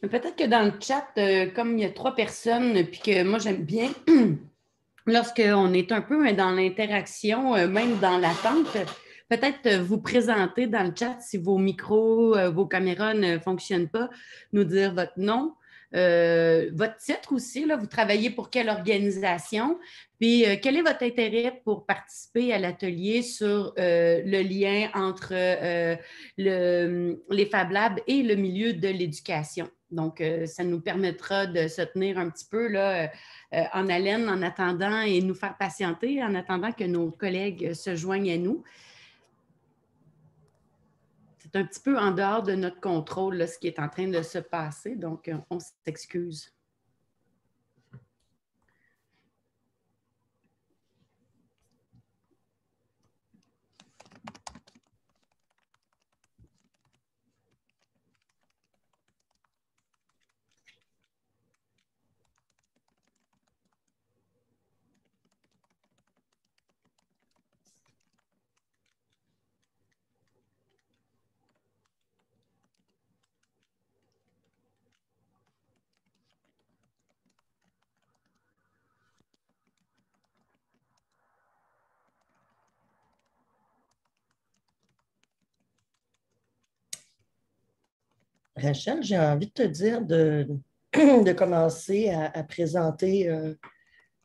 Peut-être que dans le chat, comme il y a 3 personnes, puis que moi j'aime bien, lorsqu'on est un peu dans l'interaction, même dans l'attente, peut-être vous présenter dans le chat si vos micros, vos caméras ne fonctionnent pas, nous dire votre nom, votre titre aussi, là, vous travaillez pour quelle organisation, puis quel est votre intérêt pour participer à l'atelier sur le lien entre les Fab Labs et le milieu de l'éducation. Donc, ça nous permettra de se tenir un petit peu là, en haleine en attendant et nous faire patienter en attendant que nos collègues se joignent à nous. C'est un petit peu en dehors de notre contrôle là, ce qui est en train de se passer, donc on s'excuse. Rachel, j'ai envie de te dire de commencer à présenter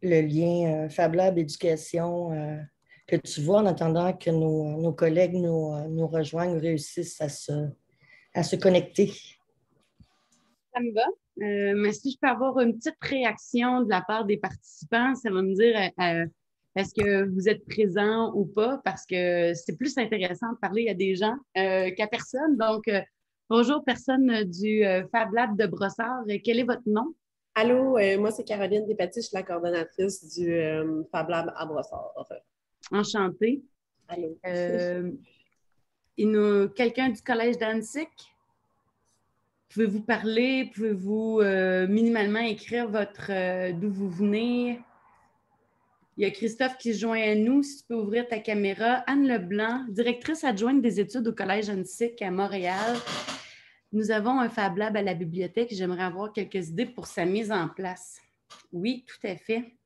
le lien Fab Lab Éducation que tu vois en attendant que nos collègues nous rejoignent, réussissent à se connecter. Ça me va. Mais si je peux avoir une petite réaction de la part des participants, ça va me dire est-ce que vous êtes présent ou pas, parce que c'est plus intéressant de parler à des gens qu'à personne. Donc, bonjour, personne du Fab Lab de Brossard. Quel est votre nom? Allô, moi c'est Caroline Despatie, je suis la coordonnatrice du Fab Lab à Brossard. Enchantée. Allô. Quelqu'un du Collège d'Annecy? Pouvez-vous parler? Pouvez-vous minimalement écrire d'où vous venez? Il y a Christophe qui se joint à nous. Si tu peux ouvrir ta caméra. Anne Leblanc, directrice adjointe des études au Collège Annecy à Montréal. Nous avons un Fab Lab à la bibliothèque. J'aimerais avoir quelques idées pour sa mise en place. Oui, tout à fait.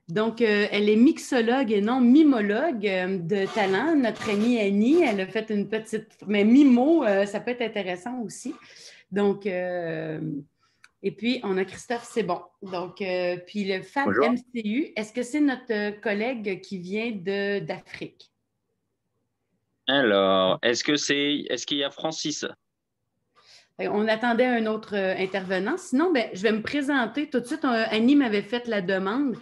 Donc, elle est mixologue et non mimologue de talent. Notre amie Annie, elle a fait une petite... Mais mimo, ça peut être intéressant aussi. Donc, et puis, on a Christophe, c'est bon. Donc, puis le Fab Bonjour. MCU, est-ce que c'est notre collègue qui vient d'Afrique? Alors, est-ce qu'il y a Francis? On attendait un autre intervenant. Sinon, ben, je vais me présenter tout de suite. Annie m'avait fait la demande.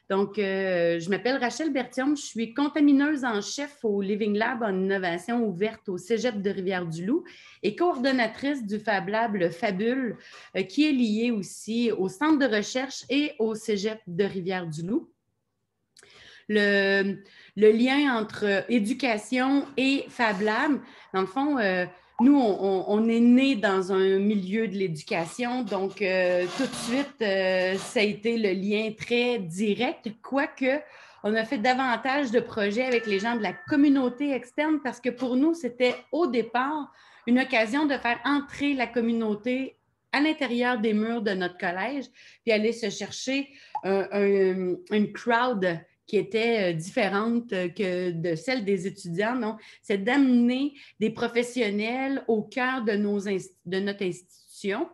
Donc, je m'appelle Rachel Bertium. Je suis contamineuse en chef au Living Lab en innovation ouverte au Cégep de Rivière-du-Loup et coordonnatrice du Fab Lab, le Fabule, qui est lié aussi au Centre de recherche et au Cégep de Rivière-du-Loup. Le lien entre éducation et Fab Lab, dans le fond, nous, on est né dans un milieu de l'éducation, donc tout de suite, ça a été le lien très direct, quoique on a fait davantage de projets avec les gens de la communauté externe parce que pour nous, c'était au départ une occasion de faire entrer la communauté à l'intérieur des murs de notre collège, puis aller se chercher une crowd qui était différente que de celle des étudiants. Non, c'est d'amener des professionnels au cœur de notre institution.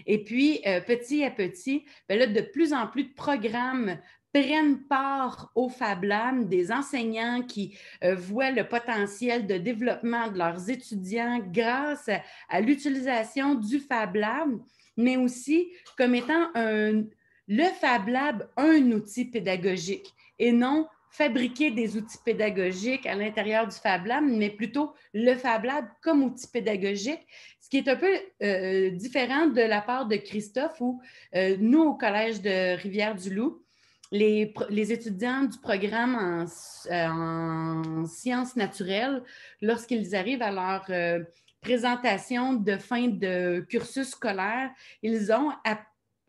Et puis, petit à petit, bien là, de plus en plus de programmes prennent part au Fab Lab, des enseignants qui voient le potentiel de développement de leurs étudiants grâce à l'utilisation du Fab Lab, mais aussi comme étant le Fab Lab, un outil pédagogique et non fabriquer des outils pédagogiques à l'intérieur du Fab Lab, mais plutôt le Fab Lab comme outil pédagogique, ce qui est un peu différent de la part de Christophe où nous, au Collège de Rivière-du-Loup, les étudiants du programme en sciences naturelles, lorsqu'ils arrivent à leur présentation de fin de cursus scolaire, ils ont à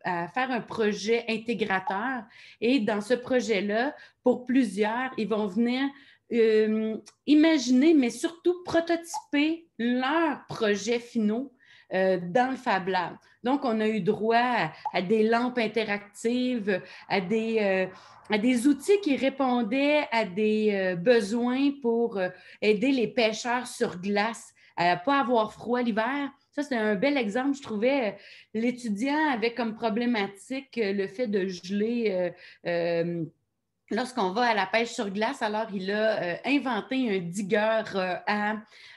faire un projet intégrateur. Et dans ce projet-là, pour plusieurs, ils vont venir imaginer, mais surtout prototyper leurs projets finaux dans le Fab Lab. Donc, on a eu droit à des lampes interactives, à des outils qui répondaient à des besoins pour aider les pêcheurs sur glace à ne pas avoir froid l'hiver. Ça, c'est un bel exemple. Je trouvais l'étudiant avait comme problématique le fait de geler lorsqu'on va à la pêche sur glace. Alors, il a inventé un digger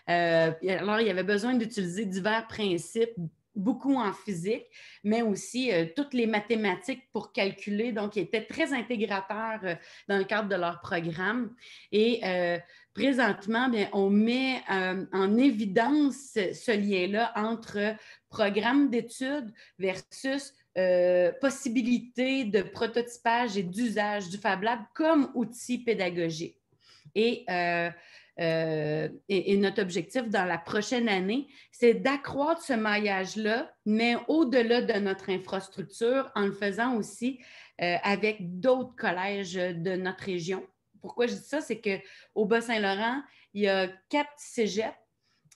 alors, il avait besoin d'utiliser divers principes, beaucoup en physique, mais aussi toutes les mathématiques pour calculer. Donc, il était très intégrateur dans le cadre de leur programme. Et présentement, bien, on met en évidence ce lien-là entre programme d'études versus possibilité de prototypage et d'usage du Fab Lab comme outil pédagogique. Et notre objectif dans la prochaine année, c'est d'accroître ce maillage-là, mais au-delà de notre infrastructure, en le faisant aussi avec d'autres collèges de notre région. Pourquoi je dis ça? C'est qu'au Bas-Saint-Laurent, il y a 4 cégeps.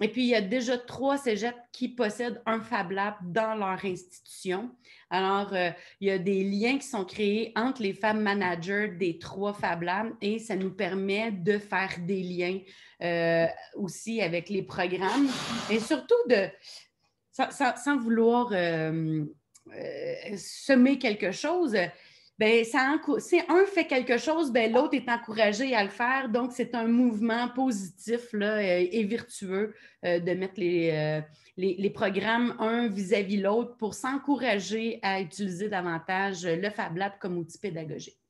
Et puis, il y a déjà 3 cégeps qui possèdent un Fab Lab dans leur institution. Alors, il y a des liens qui sont créés entre les Fab Managers des 3 Fab Labs et ça nous permet de faire des liens aussi avec les programmes et surtout sans vouloir semer quelque chose. Ben, si un fait quelque chose, ben, l'autre est encouragé à le faire. Donc, c'est un mouvement positif là, et virtueux de mettre les programmes un vis-à-vis l'autre pour s'encourager à utiliser davantage le Fab Lab comme outil pédagogique.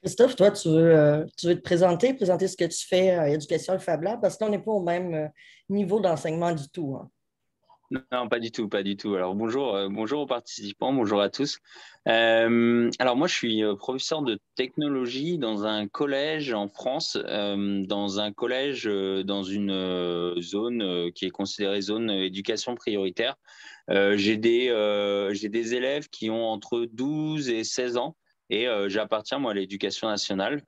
Christophe, toi, tu veux te présenter ce que tu fais à Éducation le Fab Lab, parce qu'on n'est pas au même niveau d'enseignement du tout. Hein. Non, pas du tout, pas du tout. Alors bonjour aux participants, bonjour à tous. Alors moi, je suis professeur de technologie dans un collège en France, dans un collège dans une zone qui est considérée zone éducation prioritaire. J'ai des élèves qui ont entre 12 et 16 ans et j'appartiens moi à l'éducation nationale,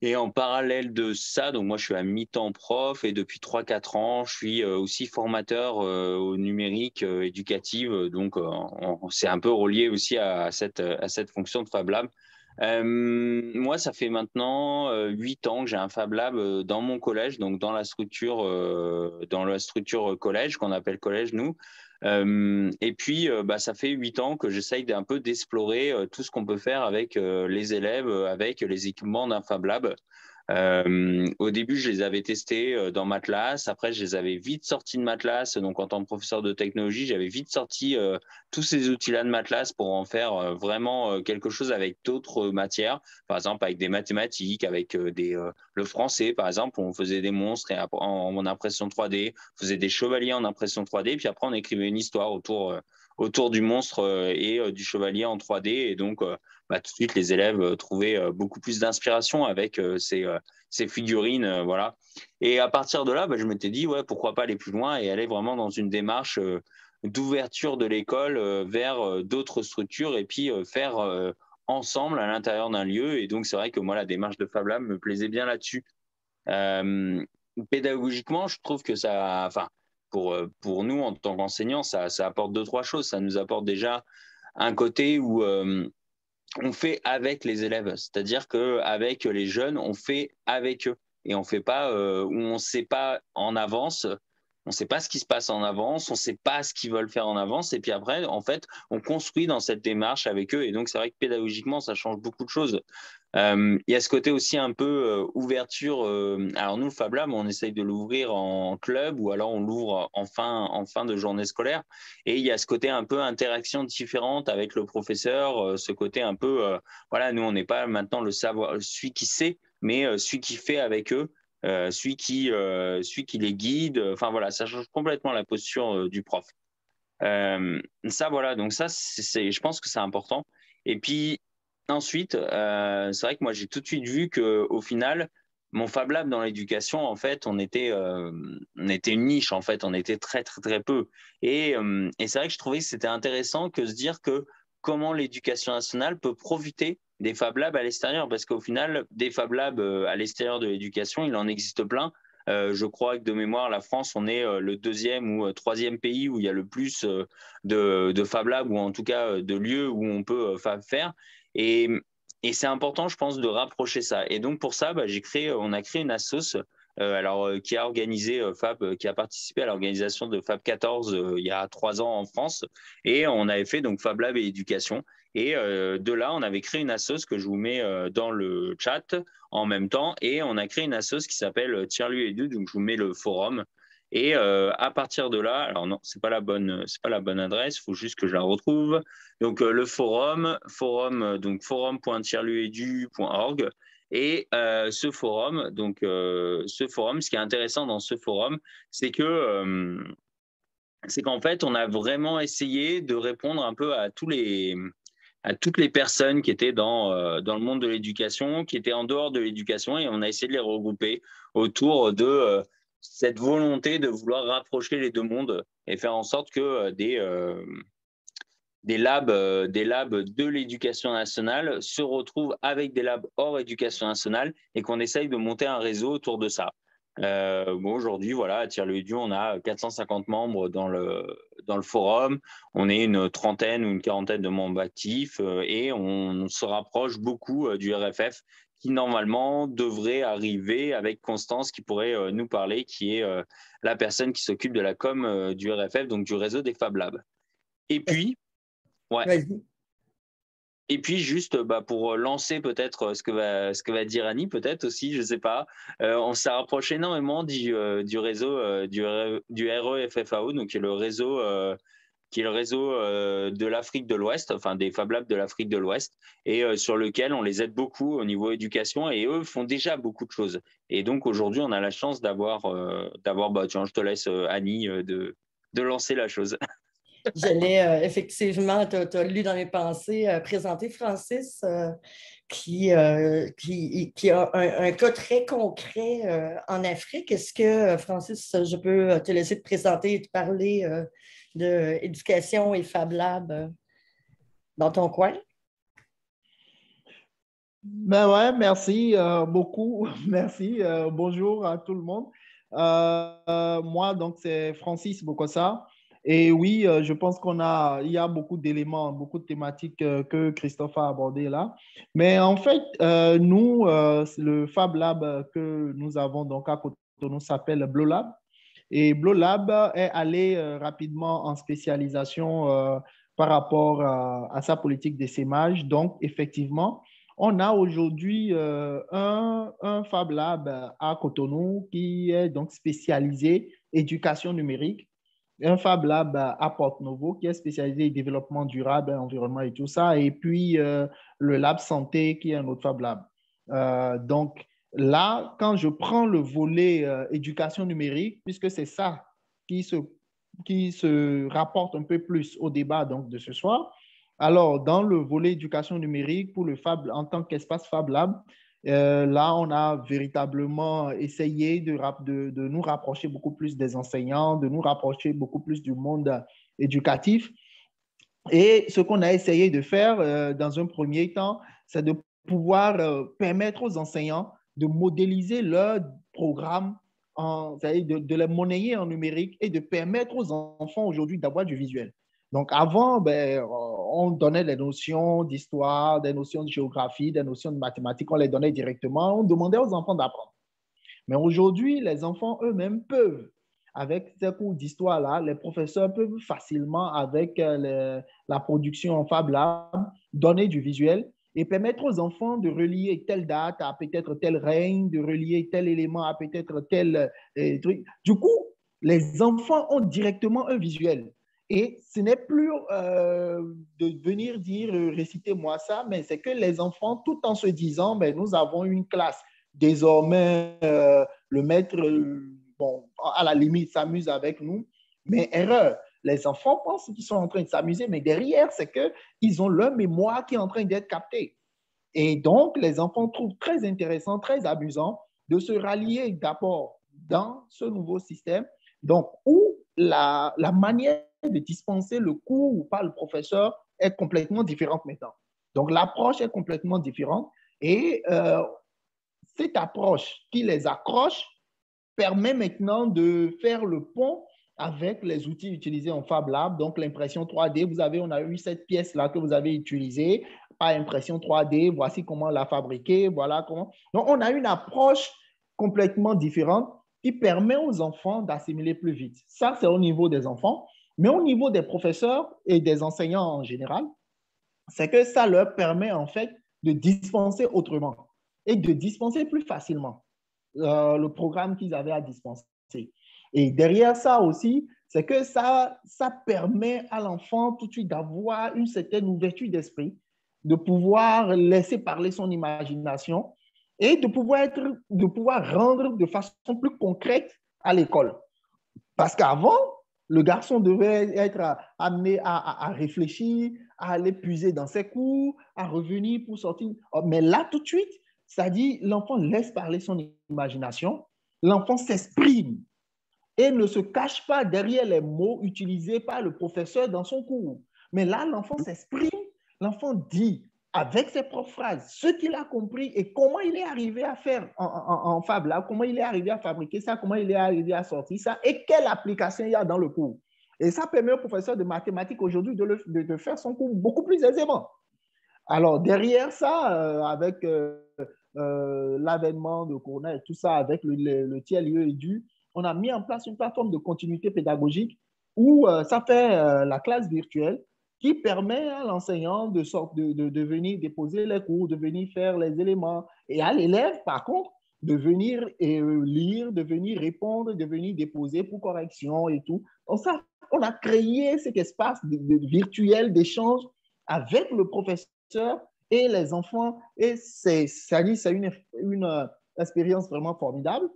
et en parallèle de ça, donc moi je suis à mi-temps prof et depuis 3-4 ans, je suis aussi formateur au numérique éducatif. Donc c'est un peu relié aussi à cette fonction de Fab Lab. Moi, ça fait maintenant 8 ans que j'ai un Fab Lab dans mon collège, donc dans la structure collège qu'on appelle collège nous. Et puis, ça fait 8 ans que j'essaye d'un peu d'explorer tout ce qu'on peut faire avec les élèves, avec les équipements d'un Fab Lab. Au début, je les avais testés dans Matlas. Après, je les avais vite sortis de Matlas. Donc, en tant que professeur de technologie, j'avais vite sorti tous ces outils-là de Matlas pour en faire vraiment quelque chose avec d'autres matières. Par exemple, avec des mathématiques, avec le français, par exemple, on faisait des monstres en impression 3D, on faisait des chevaliers en impression 3D. Puis après, on écrivait une histoire autour du monstre et du chevalier en 3D. Et donc, tout de suite, les élèves trouvaient beaucoup plus d'inspiration avec ces figurines. Voilà. Et à partir de là, je m'étais dit, ouais, pourquoi pas aller plus loin et aller vraiment dans une démarche d'ouverture de l'école vers d'autres structures et puis faire ensemble à l'intérieur d'un lieu. Et donc, c'est vrai que moi, la démarche de Fab Lab me plaisait bien là-dessus. Pédagogiquement, je trouve que ça... Pour nous, en tant qu'enseignants, ça apporte 2-3 choses. Ça nous apporte déjà un côté où on fait avec les élèves, c'est-à-dire qu'avec les jeunes, on fait avec eux et on fait pas où on ne sait pas en avance, on ne sait pas ce qui se passe en avance, on ne sait pas ce qu'ils veulent faire en avance et puis après, en fait, on construit dans cette démarche avec eux et donc c'est vrai que pédagogiquement, ça change beaucoup de choses. Il y a ce côté aussi un peu ouverture. Alors nous, le Fab Lab, on essaye de l'ouvrir en club ou alors on l'ouvre en fin de journée scolaire. Et il y a ce côté un peu interaction différente avec le professeur, ce côté un peu, voilà, nous, on n'est pas maintenant le savoir, celui qui sait, mais celui qui fait avec eux, celui qui les guide. Enfin voilà, ça change complètement la posture du prof. Ça, voilà, donc ça, je pense que c'est important. Et puis, ensuite, c'est vrai que moi, j'ai tout de suite vu qu'au final, mon Fab Lab dans l'éducation, en fait, on était une niche, en fait, on était très, très, très peu. Et c'est vrai que je trouvais que c'était intéressant que se dire que comment l'éducation nationale peut profiter des Fab Labs à l'extérieur, parce qu'au final, des Fab Labs à l'extérieur de l'éducation, il en existe plein. Je crois que de mémoire, la France, on est le deuxième ou troisième pays où il y a le plus de Fab Labs, ou en tout cas de lieux où on peut faire. Et c'est important, je pense, de rapprocher ça. Et donc pour ça, on a créé une assoce qui a organisé qui a participé à l'organisation de Fab 14 il y a 3 ans en France. Et on avait fait donc Fab Lab et éducation. Et de là, on avait créé une assoce que je vous mets dans le chat en même temps. Et on a créé une assoce qui s'appelle Tiers-lieu Edu. Donc je vous mets le forum. Et à partir de là, alors non, c'est pas la bonne adresse. Il faut juste que je la retrouve. Donc le donc forum.tierlieuedu.org. Et ce forum, ce qui est intéressant dans ce forum, c'est qu'en fait, on a vraiment essayé de répondre un peu à toutes les personnes qui étaient dans le monde de l'éducation, qui étaient en dehors de l'éducation, et on a essayé de les regrouper autour de cette volonté de vouloir rapprocher les deux mondes et faire en sorte que des labs de l'éducation nationale se retrouvent avec des labs hors éducation nationale et qu'on essaye de monter un réseau autour de ça. Aujourd'hui, voilà, à Tiers-lieu-Edu, on a 450 membres dans le forum. On est une trentaine ou une quarantaine de membres actifs et on se rapproche beaucoup du RFF qui, normalement, devrait arriver avec Constance qui pourrait nous parler, qui est la personne qui s'occupe de la com du RFF, donc du réseau des Fab Labs. Et puis, ouais. Et puis juste pour lancer peut-être ce que va dire Annie, peut-être aussi, je ne sais pas, on s'est rapproché énormément du réseau du REFFAO, donc qui est le réseau de l'Afrique de l'Ouest, enfin des Fab Labs de l'Afrique de l'Ouest, et sur lequel on les aide beaucoup au niveau éducation, et eux font déjà beaucoup de choses. Et donc aujourd'hui, on a la chance d'avoir tiens, je te laisse Annie de lancer la chose. J'allais effectivement, tu as lu dans mes pensées, présenter Francis qui a un cas très concret en Afrique. Est-ce que, Francis, je peux te laisser te présenter et te parler d'éducation et Fab Lab dans ton coin? Ben ouais, merci beaucoup. Merci. Bonjour à tout le monde. Moi, donc, c'est Francis Bokossa. Et oui, je pense il y a beaucoup d'éléments, beaucoup de thématiques que Christophe a abordées là. Mais en fait, nous, le Fab Lab que nous avons donc à Cotonou s'appelle Blue Lab. Et Blue Lab est allé rapidement en spécialisation par rapport à sa politique d'essaimage. Donc, effectivement, on a aujourd'hui un Fab Lab à Cotonou qui est donc spécialisé éducation numérique, un Fab Lab à Porto-Novo qui est spécialisé développement durable, environnement et tout ça, et puis le Lab Santé qui est un autre Fab Lab. Donc là, quand je prends le volet éducation numérique, puisque c'est ça qui se rapporte un peu plus au débat donc, de ce soir, alors dans le volet éducation numérique pour le Fab, en tant qu'espace Fab Lab, là, on a véritablement essayé de nous rapprocher beaucoup plus des enseignants, de nous rapprocher beaucoup plus du monde éducatif. Et ce qu'on a essayé de faire dans un premier temps, c'est de pouvoir permettre aux enseignants de modéliser leur programme, c'est-à-dire de les monnayer en numérique et de permettre aux enfants aujourd'hui d'avoir du visuel. Donc, avant, on donnait des notions d'histoire, des notions de géographie, des notions de mathématiques, on les donnait directement, on demandait aux enfants d'apprendre. Mais aujourd'hui, les enfants eux-mêmes peuvent, avec ces cours d'histoire-là, les professeurs peuvent facilement, avec la production en Fab Lab, donner du visuel et permettre aux enfants de relier telle date à peut-être tel règne, de relier tel élément à peut-être tel truc. Du coup, les enfants ont directement un visuel. Et ce n'est plus de venir dire récitez-moi ça, mais c'est que les enfants, tout en se disant nous avons une classe. Désormais, le maître, à la limite, s'amuse avec nous, mais erreur. Les enfants pensent qu'ils sont en train de s'amuser, mais derrière, c'est qu'ils ont leur mémoire qui est en train d'être captée. Et donc, les enfants trouvent très intéressant, très amusant de se rallier d'abord dans ce nouveau système, donc où la manière de dispenser le cours par le professeur est complètement différente maintenant. Donc, l'approche est complètement différente et cette approche qui les accroche permet maintenant de faire le pont avec les outils utilisés en Fab Lab, donc l'impression 3D. On a eu cette pièce-là que vous avez utilisée, par impression 3D, voici comment la fabriquer, voilà comment. Donc, on a une approche complètement différente qui permet aux enfants d'assimiler plus vite. Ça, c'est au niveau des enfants, mais au niveau des professeurs et des enseignants en général, c'est que ça leur permet en fait de dispenser autrement et de dispenser plus facilement le programme qu'ils avaient à dispenser. Et derrière ça aussi, c'est que ça permet à l'enfant tout de suite d'avoir une certaine ouverture d'esprit, de pouvoir laisser parler son imagination et de pouvoir rendre de façon plus concrète à l'école. Parce qu'avant, le garçon devait être amené à réfléchir, à aller puiser dans ses cours, à revenir pour sortir. Mais là, tout de suite, ça dit, l'enfant laisse parler son imagination, l'enfant s'exprime et ne se cache pas derrière les mots utilisés par le professeur dans son cours. Mais là, l'enfant s'exprime, l'enfant dit avec ses propres phrases ce qu'il a compris et comment il est arrivé à faire en Fab Lab, comment il est arrivé à fabriquer ça, comment il est arrivé à sortir ça et quelle application il y a dans le cours. Et ça permet au professeur de mathématiques aujourd'hui de faire son cours beaucoup plus aisément. Alors, derrière ça, avec l'avènement de Corona et tout ça, avec le tiers-lieu édu, on a mis en place une plateforme de continuité pédagogique où ça fait la classe virtuelle qui permet à l'enseignant de venir déposer les cours, de venir faire les éléments, et à l'élève, par contre, de venir lire, de venir répondre, de venir déposer pour correction et tout. Donc ça, on a créé cet espace virtuel d'échange avec le professeur et les enfants, et c'est une expérience vraiment formidable.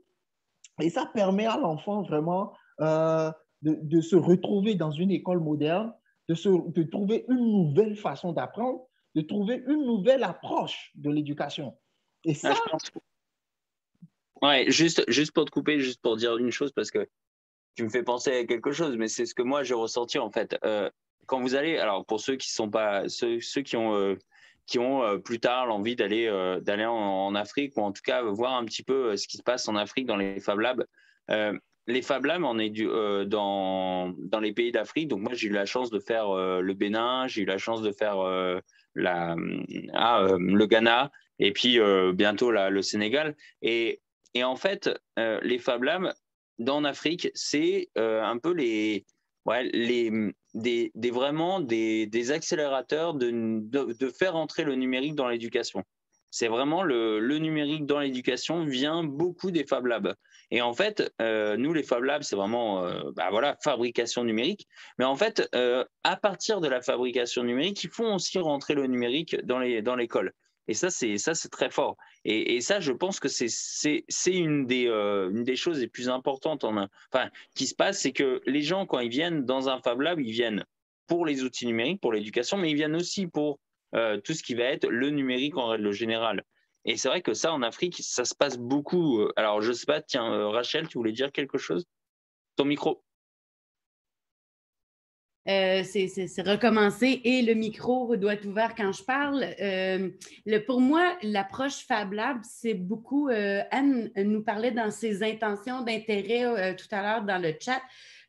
Et ça permet à l'enfant vraiment de se retrouver dans une école moderne, de trouver une nouvelle façon d'apprendre, de trouver une nouvelle approche de l'éducation. Et ça… je pense… Ouais, juste pour te couper, juste pour dire une chose, parce que tu me fais penser à quelque chose, mais c'est ce que moi j'ai ressenti en fait. Quand vous allez, alors pour ceux qui sont pas, ceux qui ont plus tard l'envie d'aller en Afrique, ou en tout cas voir un petit peu ce qui se passe en Afrique dans les Fab Labs. Les Fab Labs, on est dans les pays d'Afrique. Donc moi, j'ai eu la chance de faire le Bénin, j'ai eu la chance de faire le Ghana, et puis bientôt le Sénégal. Et en fait, les Fab Labs dans l'Afrique, c'est un peu vraiment des accélérateurs de faire entrer le numérique dans l'éducation. C'est vraiment le numérique dans l'éducation vient beaucoup des Fab Labs. Et en fait, nous, les Fab Labs, c'est vraiment fabrication numérique. Mais en fait, à partir de la fabrication numérique, ils font aussi rentrer le numérique dans l'école. Et ça, c'est très fort. Et ça, je pense que c'est une des choses les plus importantes qui se passe, c'est que les gens, quand ils viennent dans un Fab Lab, ils viennent pour les outils numériques, pour l'éducation, mais ils viennent aussi pour tout ce qui va être le numérique en règle générale. Et c'est vrai que ça, en Afrique, ça se passe beaucoup. Alors, je ne sais pas, tiens, Rachel, tu voulais dire quelque chose? Ton micro. C'est recommencer et le micro doit être ouvert quand je parle. Pour moi, l'approche Fab Lab, c'est beaucoup… Anne nous parlait dans ses intentions d'intérêt tout à l'heure dans le chat.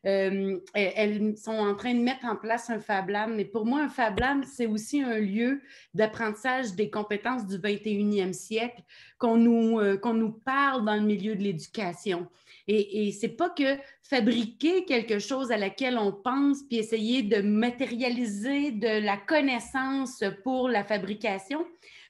Elles sont en train de mettre en place un Fab Lab, mais pour moi, un Fab Lab, c'est aussi un lieu d'apprentissage des compétences du 21e siècle qu'on nous parle dans le milieu de l'éducation. Et ce n'est pas que fabriquer quelque chose à laquelle on pense puis essayer de matérialiser de la connaissance pour la fabrication,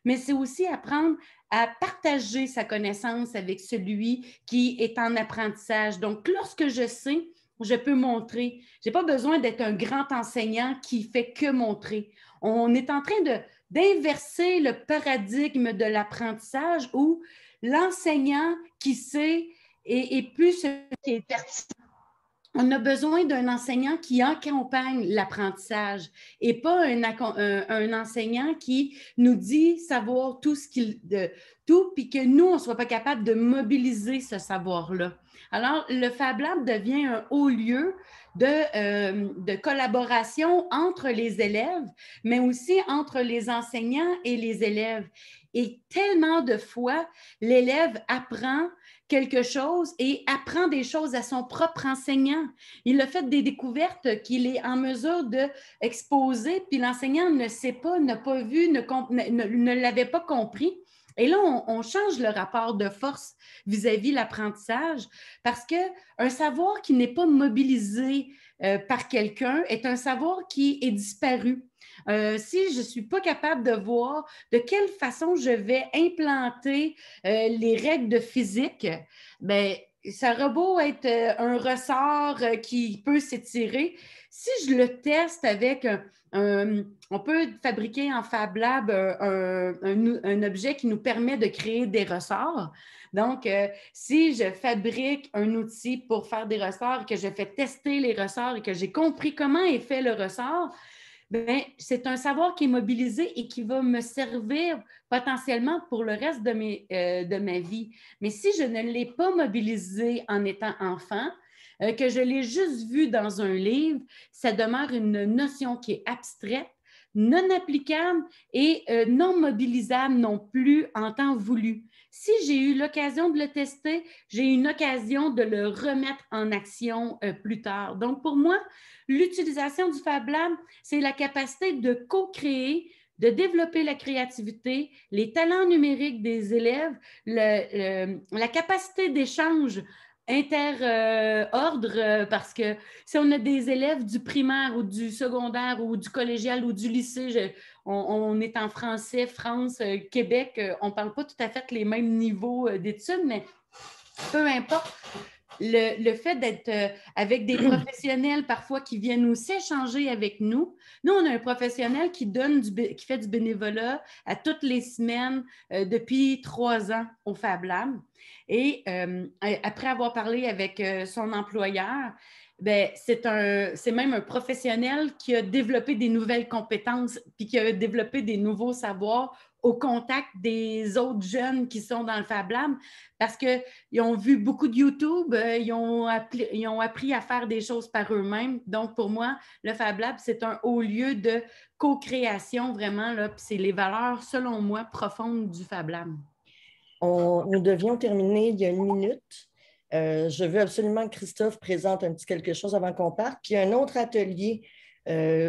mais c'est aussi apprendre à partager sa connaissance avec celui qui est en apprentissage. Donc, lorsque je sais, je peux montrer. Je n'ai pas besoin d'être un grand enseignant qui fait que montrer. On est en train d'inverser le paradigme de l'apprentissage où l'enseignant qui sait et plus ce qui est pertinent. On a besoin d'un enseignant qui accompagne l'apprentissage et pas un enseignant qui nous dit savoir tout, puis que nous, on ne soit pas capable de mobiliser ce savoir-là. Alors, le Fab Lab devient un haut lieu de collaboration entre les élèves, mais aussi entre les enseignants et les élèves. Et tellement de fois, l'élève apprend quelque chose et apprend des choses à son propre enseignant. Il a fait des découvertes qu'il est en mesure d'exposer, puis l'enseignant ne sait pas, n'a pas vu, ne l'avait pas compris. Et là, on change le rapport de force vis-à-vis l'apprentissage parce qu'un savoir qui n'est pas mobilisé par quelqu'un est un savoir qui est disparu. Si je ne suis pas capable de voir de quelle façon je vais implanter les règles de physique, bien, ça aura beau être un ressort qui peut s'étirer. Si je le teste avec on peut fabriquer en Fab Lab un objet qui nous permet de créer des ressorts. Donc, si je fabrique un outil pour faire des ressorts, que je fais tester les ressorts et que j'ai compris comment est fait le ressort, bien, c'est un savoir qui est mobilisé et qui va me servir potentiellement pour le reste de ma vie. Mais si je ne l'ai pas mobilisé en étant enfant, que je l'ai juste vu dans un livre, ça demeure une notion qui est abstraite, non applicable et non mobilisable non plus en temps voulu. Si j'ai eu l'occasion de le tester, j'ai eu une occasion de le remettre en action plus tard. Donc, pour moi, l'utilisation du Fab Lab, c'est la capacité de co-créer, de développer la créativité, les talents numériques des élèves, la capacité d'échange inter-ordre, parce que si on a des élèves du primaire ou du secondaire ou du collégial ou du lycée, on est en français, France, Québec, on ne parle pas tout à fait les mêmes niveaux d'études, mais peu importe. Le fait d'être avec des professionnels parfois qui viennent aussi échanger avec nous. Nous, on a un professionnel qui fait du bénévolat à toutes les semaines depuis 3 ans au Fab Lab. Et après avoir parlé avec son employeur, ben, c'est même un professionnel qui a développé des nouvelles compétences puis qui a développé des nouveaux savoirs au contact des autres jeunes qui sont dans le Fab Lab parce qu'ils ont vu beaucoup de YouTube, ils ont appris à faire des choses par eux-mêmes. Donc, pour moi, le Fab Lab, c'est un haut lieu de co-création vraiment, là, puis c'est les valeurs, selon moi, profondes du Fab Lab. Nous devions terminer il y a 1 minute. Je veux absolument que Christophe présente un petit quelque chose avant qu'on parte. Puis il y a un autre atelier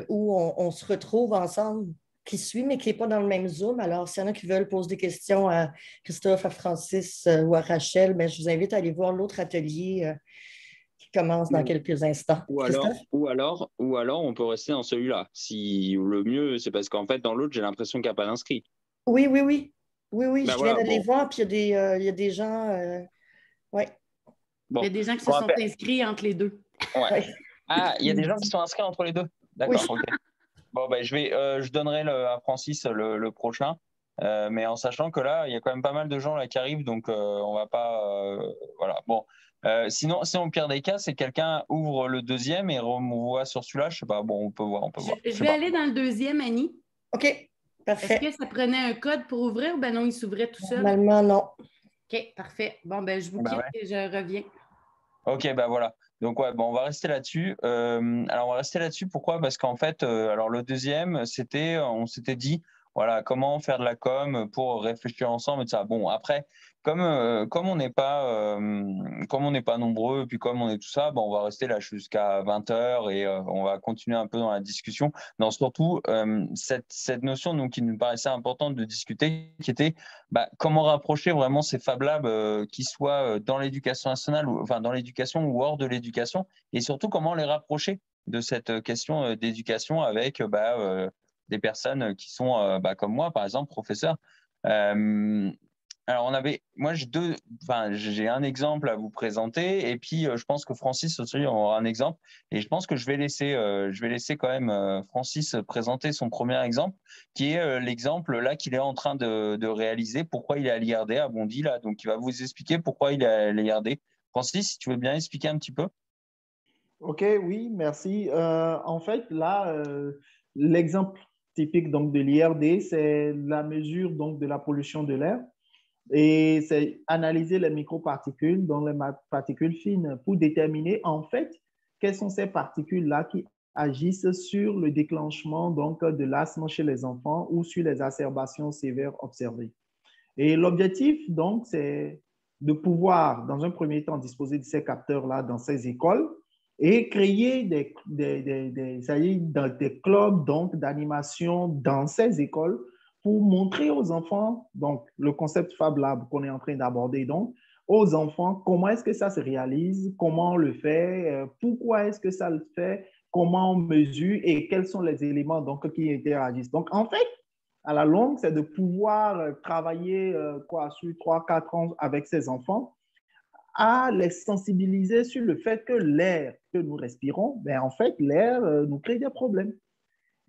où on se retrouve ensemble qui suit, mais qui n'est pas dans le même Zoom. Alors, s'il y en a qui veulent poser des questions à Christophe, à Francis ou à Rachel, bien, je vous invite à aller voir l'autre atelier qui commence dans quelques instants. Ou alors, on peut rester dans celui-là. Si le mieux, c'est parce qu'en fait, dans l'autre, j'ai l'impression qu'il n'y a pas d'inscrits. Oui, Ben je viens d'aller voir, puis il y a des gens... ouais. Bon. Il y a des gens qui se sont inscrits entre les deux. Ouais. Ah, il y a des gens qui sont inscrits entre les deux? D'accord, oui. OK. Bon, ben, je donnerai à Francis le prochain, mais en sachant que là, il y a quand même pas mal de gens là qui arrivent, donc on va pas... voilà, bon. Sinon, au pire des cas, c'est quelqu'un ouvre le deuxième et renvoie sur celui-là, je sais pas, bon, on peut voir. Je vais aller dans le deuxième, Annie. OK, parfait. Est-ce que ça prenait un code pour ouvrir ou ben non, il s'ouvrait tout seul? Normalement, non. OK, parfait. Bon, ben je vous quitte et je reviens. OK, ben voilà. Donc, ouais, bon, on va rester là-dessus. Alors, on va rester là-dessus. Pourquoi? Parce qu'en fait, alors le deuxième, on s'était dit, voilà, comment faire de la com pour réfléchir ensemble et tout ça. Bon, après, comme on n'est pas nombreux, puis comme on est tout ça, bon, on va rester là jusqu'à 20h et on va continuer un peu dans la discussion. Non, surtout, cette notion donc, qui nous paraissait importante de discuter, qui était comment rapprocher vraiment ces Fab Labs qui soient dans l'éducation nationale, enfin dans l'éducation ou hors de l'éducation, et surtout comment les rapprocher de cette question d'éducation avec des personnes qui sont comme moi, par exemple, professeurs. Alors, j'ai un exemple à vous présenter, et puis je pense que Francis aussi aura un exemple, et je pense que je vais laisser quand même Francis présenter son premier exemple, qui est l'exemple là qu'il est en train de réaliser, pourquoi il est à l'IRD à Bondy là, donc il va vous expliquer pourquoi il est à l'IRD. Francis, si tu veux bien expliquer un petit peu. Ok, oui, merci. En fait, là, l'exemple typique donc de l'IRD, c'est la mesure donc de la pollution de l'air. Et c'est analyser les microparticules, donc les particules fines, pour déterminer en fait quelles sont ces particules-là qui agissent sur le déclenchement donc, de l'asthme chez les enfants ou sur les exacerbations sévères observées. Et l'objectif, donc, c'est de pouvoir, dans un premier temps, disposer de ces capteurs-là dans ces écoles et créer des clubs donc, d'animation dans ces écoles pour montrer aux enfants, donc le concept Fab Lab qu'on est en train d'aborder, donc, aux enfants, comment est-ce que ça se réalise, comment on le fait, pourquoi est-ce que ça le fait, comment on mesure et quels sont les éléments donc, qui interagissent. Donc, en fait, à la longue, c'est de pouvoir travailler sur 3, 4 ans avec ces enfants à les sensibiliser sur le fait que l'air que nous respirons, ben, en fait, l'air nous crée des problèmes.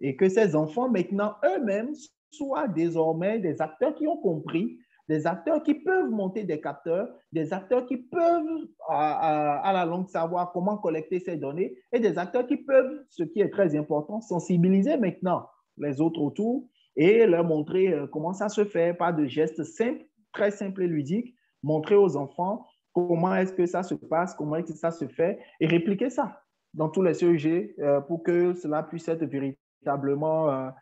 Et que ces enfants, maintenant, eux-mêmes, soient désormais des acteurs qui ont compris, des acteurs qui peuvent monter des capteurs, des acteurs qui peuvent, à la longue, savoir comment collecter ces données, et des acteurs qui peuvent, ce qui est très important, sensibiliser maintenant les autres autour et leur montrer comment ça se fait, par de gestes simples, très simples et ludiques, montrer aux enfants comment est-ce que ça se passe, comment est-ce que ça se fait, et répliquer ça dans tous les CEG pour que cela puisse être véritablement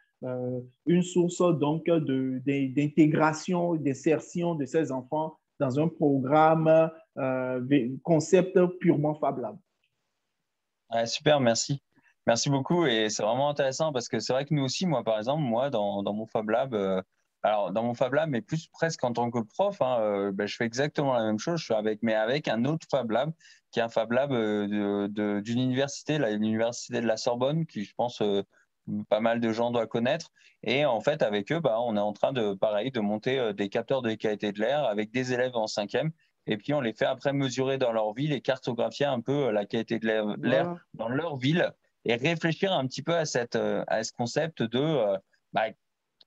une source donc d'intégration, d'insertion de ces enfants dans un programme concept purement Fab Lab. Ouais, super, merci. Merci beaucoup. Et c'est vraiment intéressant parce que c'est vrai que nous aussi, moi, par exemple, moi, dans mon Fab Lab, alors dans mon Fab Lab, mais plus presque en tant que prof, hein, ben, je fais exactement la même chose. Je fais mais avec un autre Fab Lab, qui est un Fab Lab d'une université, l'université de la Sorbonne, qui, je pense, pas mal de gens doivent connaître. Et en fait, avec eux, bah, on est en train de, pareil, de monter des capteurs de qualité de l'air avec des élèves en 5e. Et puis, on les fait après mesurer dans leur ville et cartographier un peu la qualité de l'air Voilà. dans leur ville et réfléchir un petit peu à ce concept de bah,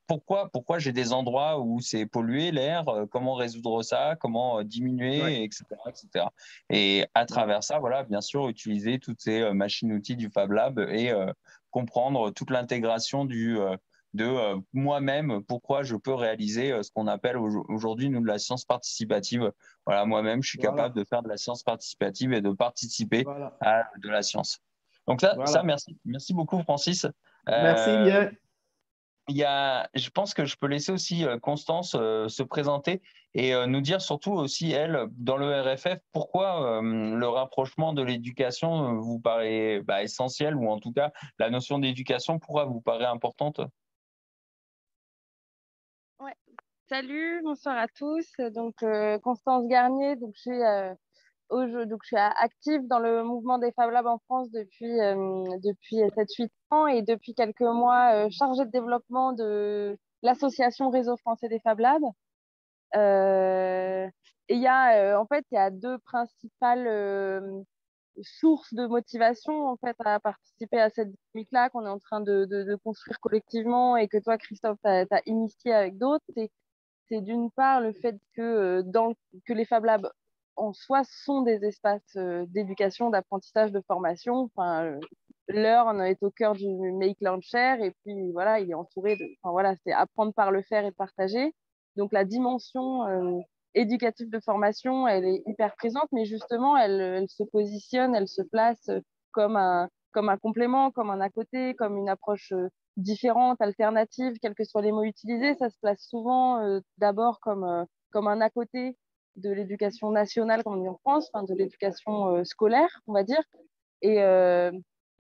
pourquoi j'ai des endroits où c'est pollué l'air, comment résoudre ça, comment diminuer, Ouais. etc., etc. Et à travers ça, voilà, bien sûr, utiliser toutes ces machines-outils du Fab Lab et comprendre toute l'intégration de moi-même, pourquoi je peux réaliser ce qu'on appelle aujourd'hui, nous, de la science participative. Voilà, moi-même, je suis capable de faire de la science participative et de participer Voilà. à de la science. Donc ça, Voilà. merci beaucoup, Francis. Merci bien. Je pense que je peux laisser aussi Constance se présenter et nous dire surtout aussi, elle, dans le RFF, pourquoi le rapprochement de l'éducation vous paraît essentiel, ou en tout cas, la notion d'éducation, pourquoi vous paraît importante? Ouais. Salut, bonsoir à tous. Donc, Constance Garnier, donc je suis active dans le mouvement des Fab Labs en France depuis 7-8 ans et depuis quelques mois chargée de développement de l'association Réseau français des Fab Labs. Et il y a deux principales sources de motivation en fait à participer à cette dynamique-là qu'on est en train de construire collectivement et que toi, Christophe, tu as initié avec d'autres. C'est d'une part le fait que les Fab Labs en soi sont des espaces d'éducation, d'apprentissage, de formation. Enfin, Learn est au cœur du Make Learn Share et puis voilà, il est entouré enfin voilà, c'est apprendre par le faire et partager. Donc la dimension éducative de formation, elle est hyper présente, mais justement, elle se positionne, elle se place comme un complément, comme un à côté, comme une approche différentes, alternatives, quels que soient les mots utilisés. Ça se place souvent d'abord comme un à côté de l'éducation nationale, comme on dit en France, enfin, de l'éducation scolaire, on va dire. Et, euh,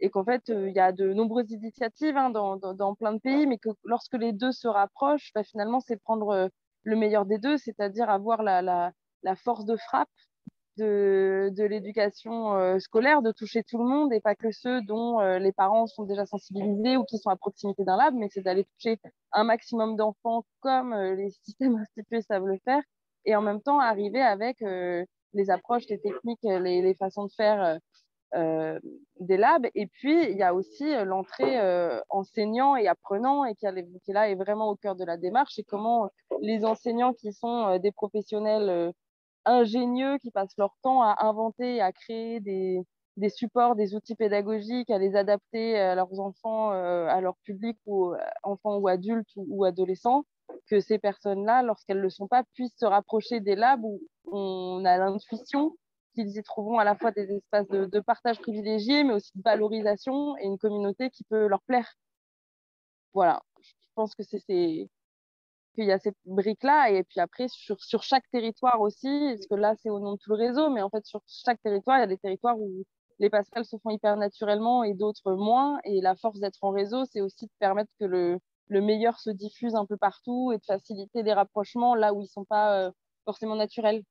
et qu'en fait, il y a de nombreuses initiatives hein, dans plein de pays, mais que lorsque les deux se rapprochent, bah, finalement, c'est prendre le meilleur des deux, c'est-à-dire avoir la force de frappe de l'éducation scolaire, de toucher tout le monde et pas que ceux dont les parents sont déjà sensibilisés ou qui sont à proximité d'un lab, mais c'est d'aller toucher un maximum d'enfants comme les systèmes institués savent le faire et en même temps arriver avec les approches, les techniques, les façons de faire des labs. Et puis, il y a aussi l'entrée enseignant et apprenant et qui là est vraiment au cœur de la démarche et comment les enseignants qui sont des professionnels ingénieux qui passent leur temps à inventer, à créer des supports, des outils pédagogiques, à les adapter à leurs enfants, à leur public ou enfants ou adultes ou adolescents, que ces personnes-là, lorsqu'elles ne le sont pas, puissent se rapprocher des labs où on a l'intuition qu'ils y trouveront à la fois des espaces de partage privilégiés, mais aussi de valorisation et une communauté qui peut leur plaire. Voilà, je pense que qu'il y a ces briques-là, et puis après, sur chaque territoire aussi, parce que là, c'est au nom de tout le réseau, mais en fait, sur chaque territoire, il y a des territoires où les passerelles se font hyper naturellement et d'autres moins, et la force d'être en réseau, c'est aussi de permettre que le meilleur se diffuse un peu partout et de faciliter des rapprochements là où ils ne sont pas forcément naturels.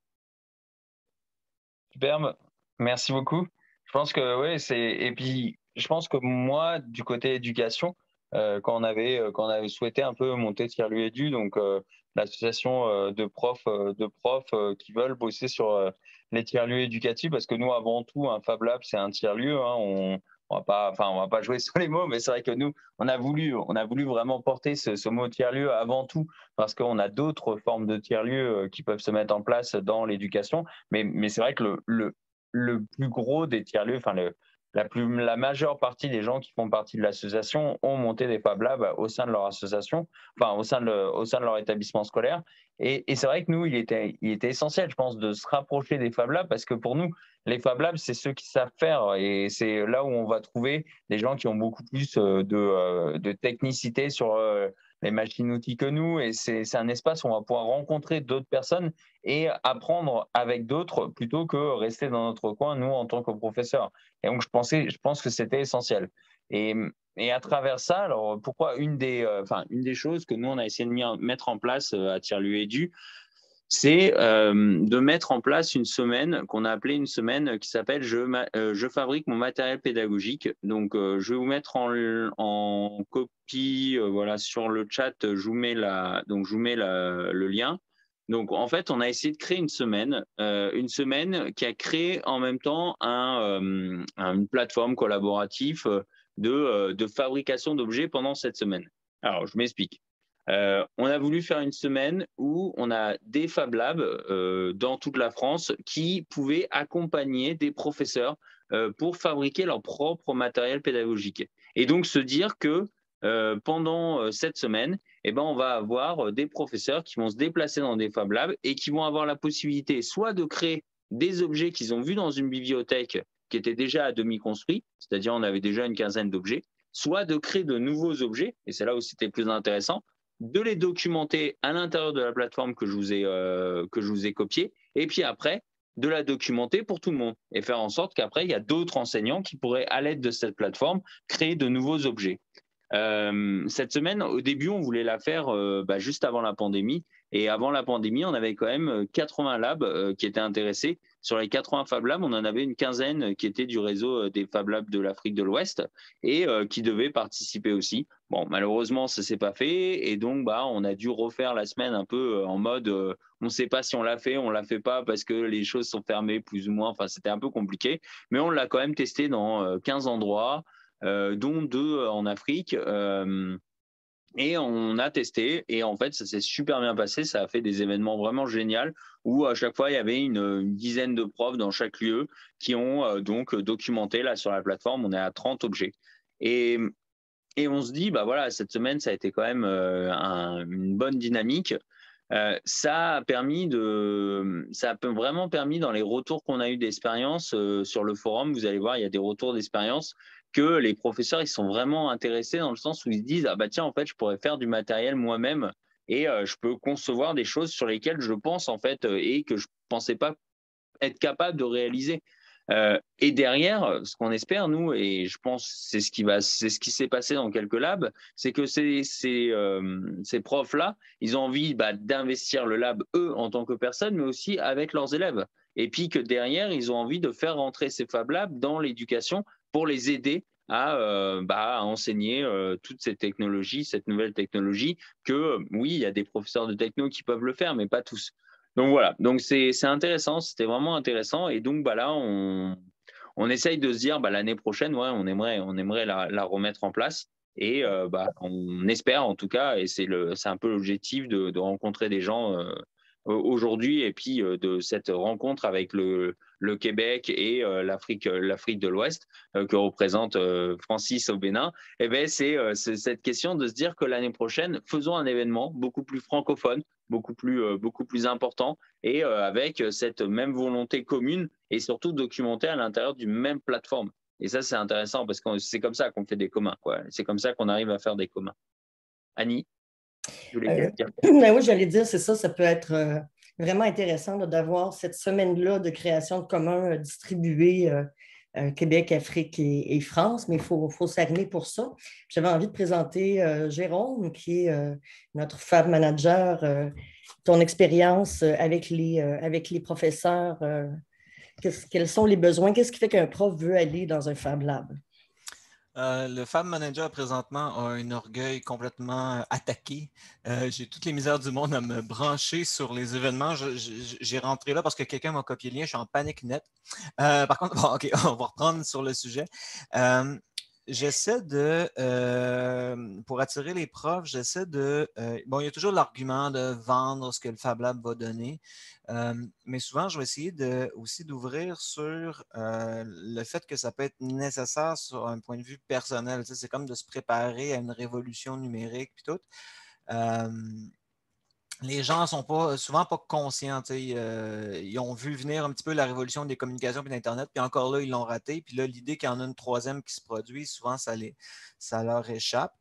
Superbe, merci beaucoup. Je pense que oui, et puis je pense que moi, du côté éducation, quand on avait souhaité un peu monter Tiers-Lieu Édu, donc l'association de profs qui veulent bosser sur les tiers-lieux éducatifs, parce que nous, avant tout, un Fab Lab, c'est un tiers-lieu. Hein, on va pas jouer sur les mots, mais c'est vrai que nous, on a voulu vraiment porter ce mot tiers-lieu avant tout, parce qu'on a d'autres formes de tiers-lieux qui peuvent se mettre en place dans l'éducation. Mais c'est vrai que le plus gros des tiers-lieux, enfin la majeure partie des gens qui font partie de l'association ont monté des Fab Labs au sein de leur association, enfin au sein de leur établissement scolaire. Et c'est vrai que nous, il était essentiel, je pense, de se rapprocher des Fab Labs, parce que pour nous, les Fab Labs, c'est ceux qui savent faire, et c'est là où on va trouver des gens qui ont beaucoup plus de technicité sur les machines-outils que nous, et c'est un espace où on va pouvoir rencontrer d'autres personnes et apprendre avec d'autres plutôt que rester dans notre coin, nous, en tant que professeurs. Et donc, je pense que c'était essentiel. Et à travers ça, alors pourquoi une des choses que nous, on a essayé de mettre en place à Tiers-Lieu Édu, c'est de mettre en place une semaine qu'on a appelée une semaine qui s'appelle je fabrique mon matériel pédagogique. Donc, je vais vous mettre en copie, voilà, sur le chat, je vous mets le lien. Donc, en fait, on a essayé de créer une semaine qui a créé en même temps une plateforme collaborative de fabrication d'objets pendant cette semaine. Alors, je m'explique. On a voulu faire une semaine où on a des Fab Labs dans toute la France qui pouvaient accompagner des professeurs pour fabriquer leur propre matériel pédagogique. Et donc se dire que pendant cette semaine, eh ben, on va avoir des professeurs qui vont se déplacer dans des Fab Labs et qui vont avoir la possibilité soit de créer des objets qu'ils ont vus dans une bibliothèque qui était déjà à demi construit, c'est-à-dire on avait déjà une quinzaine d'objets, soit de créer de nouveaux objets, et c'est là où c'était plus intéressant, de les documenter à l'intérieur de la plateforme que je vous ai copiée, et puis après, de la documenter pour tout le monde, et faire en sorte qu'après, il y a d'autres enseignants qui pourraient, à l'aide de cette plateforme, créer de nouveaux objets. Cette semaine, au début, on voulait la faire juste avant la pandémie. Et avant la pandémie, on avait quand même 80 labs qui étaient intéressés. Sur les 80 Fab Labs, on en avait une quinzaine qui étaient du réseau des Fab Labs de l'Afrique de l'Ouest et qui devaient participer aussi. Bon, malheureusement, ça ne s'est pas fait. Et donc, on a dû refaire la semaine un peu en mode on ne sait pas si on l'a fait, on ne l'a fait pas parce que les choses sont fermées plus ou moins. Enfin, c'était un peu compliqué. Mais on l'a quand même testé dans 15 endroits. Dont 2 en Afrique. Et on a testé et en fait, ça s'est super bien passé. Ça a fait des événements vraiment géniaux où à chaque fois, il y avait une dizaine de profs dans chaque lieu qui ont donc documenté là sur la plateforme. On est à 30 objets. Et on se dit, voilà, cette semaine, ça a été quand même une bonne dynamique. Ça a vraiment permis dans les retours qu'on a eu d'expérience sur le forum, vous allez voir, il y a des retours d'expérience que les professeurs ils sont vraiment intéressés dans le sens où ils se disent tiens en fait je pourrais faire du matériel moi-même et je peux concevoir des choses sur lesquelles je pense en fait et que je pensais pas être capable de réaliser. Et derrière, ce qu'on espère, nous, et je pense c'est ce qui s'est passé dans quelques labs, c'est que ces profs-là, ils ont envie d'investir le lab, eux, en tant que personne, mais aussi avec leurs élèves. Et puis que derrière, ils ont envie de faire rentrer ces Fab Labs dans l'éducation pour les aider à enseigner toutes ces technologies, cette nouvelle technologie, que oui, il y a des professeurs de techno qui peuvent le faire, mais pas tous. Donc voilà, donc c'est intéressant, c'était vraiment intéressant. Et donc là, on essaye de se dire l'année prochaine, ouais, on aimerait la remettre en place. Et on espère en tout cas, et c'est un peu l'objectif de rencontrer des gens aujourd'hui, et puis de cette rencontre avec le Québec et l'Afrique de l'Ouest que représente Francis au Bénin, eh ben, c'est cette question de se dire que l'année prochaine, faisons un événement beaucoup plus francophone, beaucoup plus important, et avec cette même volonté commune et surtout documentée à l'intérieur d'une même plateforme. Et ça, c'est intéressant parce que c'est comme ça qu'on fait des communs, quoi. C'est comme ça qu'on arrive à faire des communs. Annie, tu voulais dire? Ben oui, j'allais dire, c'est ça, ça peut être vraiment intéressant là, d'avoir cette semaine-là de création de communs distribués Québec, Afrique et France, mais il faut s'armer pour ça. J'avais envie de présenter Jérôme, qui est notre Fab Manager, ton expérience avec les professeurs. Quels sont les besoins? Qu'est-ce qui fait qu'un prof veut aller dans un Fab Lab? Le Fab Manager présentement a un orgueil complètement attaqué. J'ai toutes les misères du monde à me brancher sur les événements. J'ai rentré là parce que quelqu'un m'a copié le lien. Je suis en panique net. Par contre, bon, OK, on va reprendre sur le sujet. J'essaie pour attirer les profs, j'essaie bon, il y a toujours l'argument de vendre ce que le Fab Lab va donner, mais souvent, je vais essayer aussi d'ouvrir sur le fait que ça peut être nécessaire sur un point de vue personnel. Tu sais, c'est comme de se préparer à une révolution numérique puis tout. Les gens ne sont souvent pas conscients. Ils ont vu venir un petit peu la révolution des communications et d'Internet, puis encore là, ils l'ont raté. Puis là, l'idée qu'il y en a une troisième qui se produit, souvent, ça leur échappe.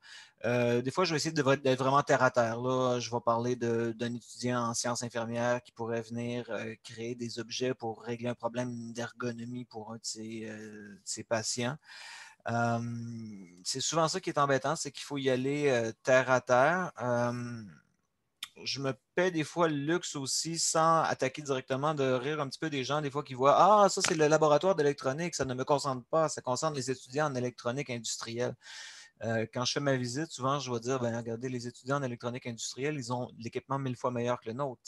Des fois, je vais essayer d'être vraiment terre à terre. Là, je vais parler d'un étudiant en sciences infirmières qui pourrait venir créer des objets pour régler un problème d'ergonomie pour un de ses patients. C'est souvent ça qui est embêtant, c'est qu'il faut y aller terre à terre. Je me paie des fois le luxe aussi, sans attaquer directement, de rire un petit peu des gens, des fois qui voient « Ah, ça c'est le laboratoire d'électronique, ça ne me concerne pas, ça concerne les étudiants en électronique industrielle. » Quand je fais ma visite, souvent, je vais dire, ben, regardez, les étudiants en électronique industrielle, ils ont l'équipement 1000 fois meilleur que le nôtre.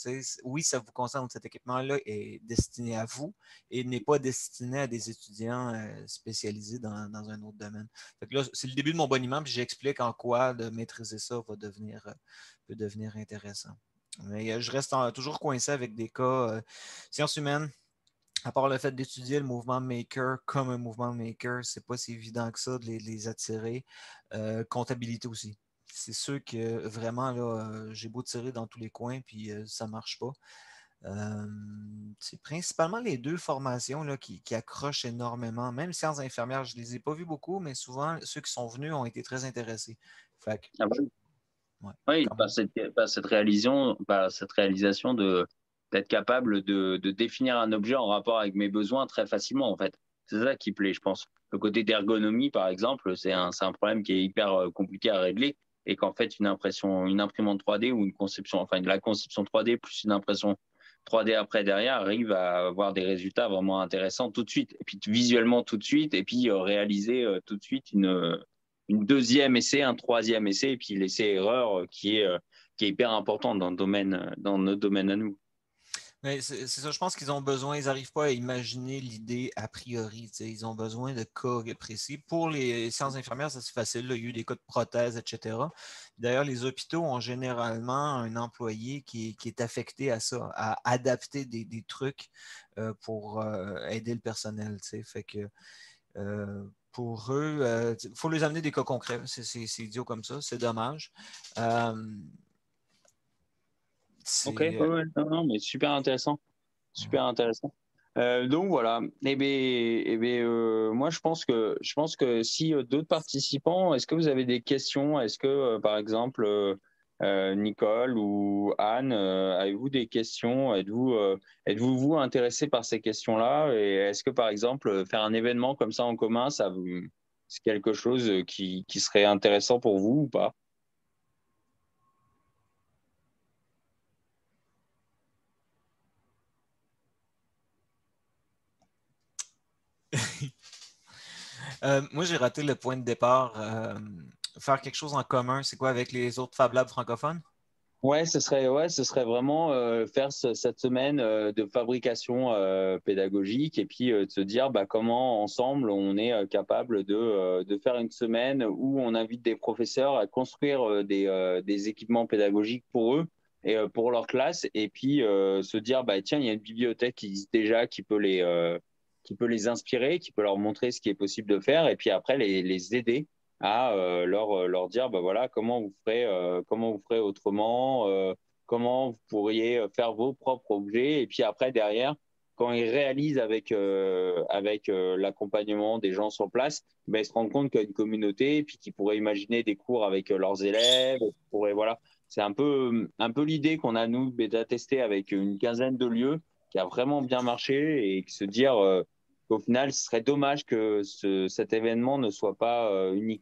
Oui, ça vous concerne, cet équipement-là est destiné à vous et n'est pas destiné à des étudiants spécialisés dans un autre domaine. Fait que là, c'est le début de mon boniment, puis j'explique en quoi de maîtriser ça peut devenir intéressant. Mais je reste toujours coincé avec des cas sciences humaines. À part le fait d'étudier le mouvement maker comme un mouvement maker, c'est pas si évident que ça de les attirer. Comptabilité aussi. C'est sûr que vraiment, là, j'ai beau tirer dans tous les coins, puis ça marche pas. C'est principalement les deux formations là, qui accrochent énormément. Même sciences infirmières, je ne les ai pas vues beaucoup, mais souvent, ceux qui sont venus ont été très intéressés. Fait que, ouais. Oui, par cette réalisation d'être capable de définir un objet en rapport avec mes besoins très facilement, en fait. C'est ça qui plaît, je pense. Le côté d'ergonomie, par exemple, c'est un problème qui est hyper compliqué à régler et qu'en fait, une imprimante 3D ou la conception 3D plus une impression 3D après derrière arrive à avoir des résultats vraiment intéressants tout de suite. Et puis visuellement tout de suite, et puis réaliser tout de suite une deuxième essai, un troisième essai, et puis l'essai-erreur qui est hyper important dans notre domaine à nous. Mais c'est ça, je pense qu'ils ont besoin, ils n'arrivent pas à imaginer l'idée a priori. Ils ont besoin de cas précis. Pour les sciences infirmières, c'est facile. Là, il y a eu des cas de prothèses, etc. D'ailleurs, les hôpitaux ont généralement un employé qui est affecté à ça, à adapter des trucs pour aider le personnel. Fait que pour eux, il faut les amener des cas concrets. C'est idiot comme ça, c'est dommage. Ok, ouais, non, mais super intéressant. Super intéressant. Donc voilà. Moi, je pense que si d'autres participants, est-ce que vous avez des questions? Est-ce que, par exemple, Nicole ou Anne, avez-vous des questions? Êtes-vous intéressé par ces questions-là? Et est-ce que, par exemple, faire un événement comme ça en commun, c'est quelque chose qui serait intéressant pour vous ou pas? Moi, j'ai raté le point de départ. Faire quelque chose en commun, c'est quoi avec les autres Fab Labs francophones? Ouais, ce serait vraiment faire cette semaine de fabrication pédagogique et puis de se dire comment ensemble on est capable de faire une semaine où on invite des professeurs à construire des équipements pédagogiques pour eux et pour leur classe, et puis se dire, bah, tiens, il y a une bibliothèque qui existe déjà, qui peut les inspirer, qui peut leur montrer ce qui est possible de faire, et puis après les aider à leur dire, bah, voilà, comment vous ferez autrement, comment vous pourriez faire vos propres objets, et puis après, derrière, quand ils réalisent avec l'accompagnement des gens sur place, ben, ils se rendent compte qu'il y a une communauté, et puis qu'ils pourraient imaginer des cours avec leurs élèves. Voilà. C'est un peu l'idée qu'on a, nous, bêta-testé avec une quinzaine de lieux, qui a vraiment bien marché, et se dire qu'au final, ce serait dommage que cet événement ne soit pas qu'il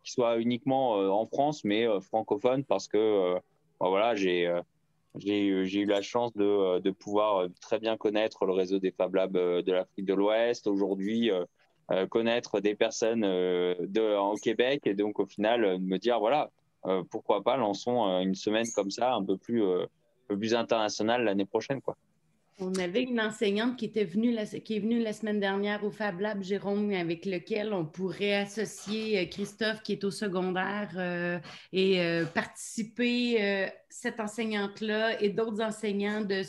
soit uniquement en France, mais francophone, parce que ben, voilà, j'ai eu la chance de pouvoir très bien connaître le réseau des Fab Labs de l'Afrique de l'Ouest, aujourd'hui connaître des personnes en Québec, et donc au final me dire, voilà, pourquoi pas, lançons une semaine comme ça, un peu plus internationale l'année prochaine, quoi. On avait une enseignante qui est venue la semaine dernière au Fab Lab, Jérôme, avec lequel on pourrait associer Christophe, qui est au secondaire, et participer, cette enseignante-là et d'autres enseignants de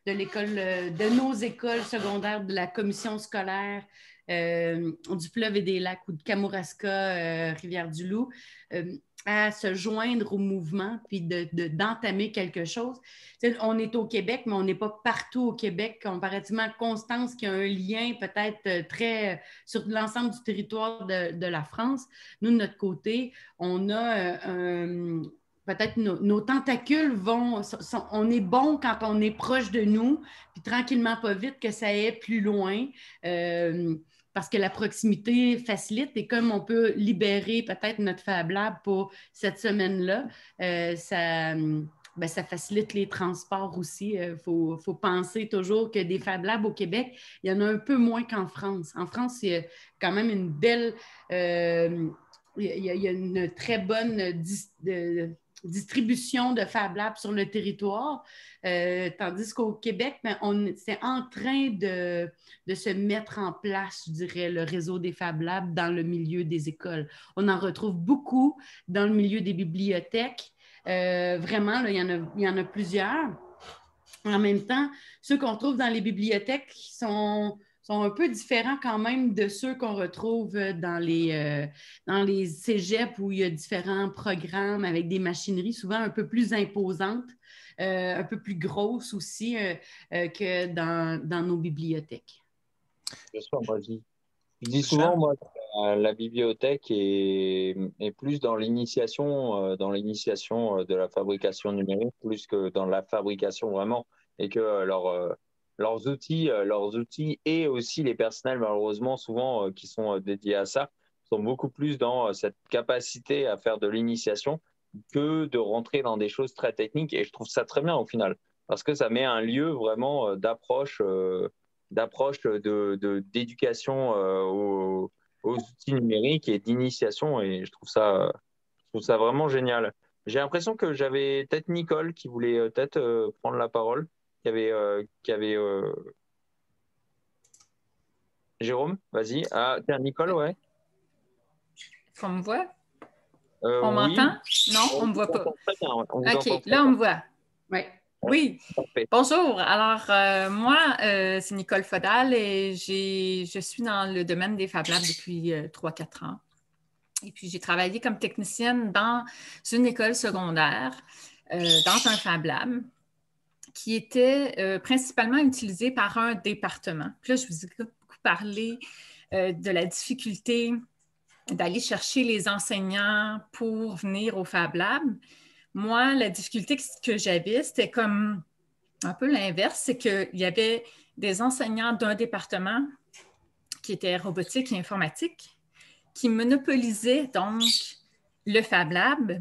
l'école, de nos écoles secondaires, de la commission scolaire du Fleuve et des Lacs ou de Kamouraska, Rivière-du-Loup, à se joindre au mouvement puis d'entamer quelque chose. T'sais, on est au Québec, mais on n'est pas partout au Québec. Comparativement à Constance, qui a un lien peut-être très sur l'ensemble du territoire de la France, nous, de notre côté, on a peut-être nos tentacules on est bon quand on est proche de nous, puis tranquillement, pas vite, que ça aille plus loin. Parce que la proximité facilite, et comme on peut libérer peut-être notre Fab Lab pour cette semaine-là, ça facilite les transports aussi. Faut penser toujours que des Fab Labs au Québec, il y en a un peu moins qu'en France. En France, il y a quand même une belle... il y a une très bonne distribution de Fab Labs sur le territoire, tandis qu'au Québec, c'est en train de se mettre en place, je dirais, le réseau des Fab Labs dans le milieu des écoles. On en retrouve beaucoup dans le milieu des bibliothèques. Vraiment, là, il y en a plusieurs. En même temps, ceux qu'on trouve dans les bibliothèques sont un peu différents quand même de ceux qu'on retrouve dans les cégeps, où il y a différents programmes avec des machineries souvent un peu plus imposantes, un peu plus grosses aussi que dans nos bibliothèques. Bien sûr, moi, je dis souvent, moi, la bibliothèque est plus dans l'initiation de la fabrication numérique, plus que dans la fabrication vraiment, et que leurs outils et aussi les personnels, malheureusement, souvent qui sont dédiés à ça, sont beaucoup plus dans cette capacité à faire de l'initiation que de rentrer dans des choses très techniques. Et je trouve ça très bien au final, parce que ça met un lieu vraiment d'approche d'éducation aux outils numériques et d'initiation, et je trouve ça vraiment génial. J'ai l'impression que j'avais peut-être Nicole qui voulait peut-être prendre la parole, qui avait Jérôme, vas-y. Ah, tiens, Nicole, ouais. Est-ce qu'on me voit? On m'entend? Non, on ne me voit pas. Très bien, OK, là, on me voit. Ouais. Oui. Bonjour. Alors, moi, c'est Nicole Faudal et je suis dans le domaine des Fab Labs depuis 3-4 ans. Et puis, j'ai travaillé comme technicienne dans une école secondaire, dans un Fab Lab, qui était principalement utilisé par un département. Puis là, je vous ai beaucoup parlé de la difficulté d'aller chercher les enseignants pour venir au Fab Lab. Moi, la difficulté que j'avais, c'était comme un peu l'inverse, c'est qu'il y avait des enseignants d'un département qui était robotique et informatique qui monopolisaient donc le Fab Lab,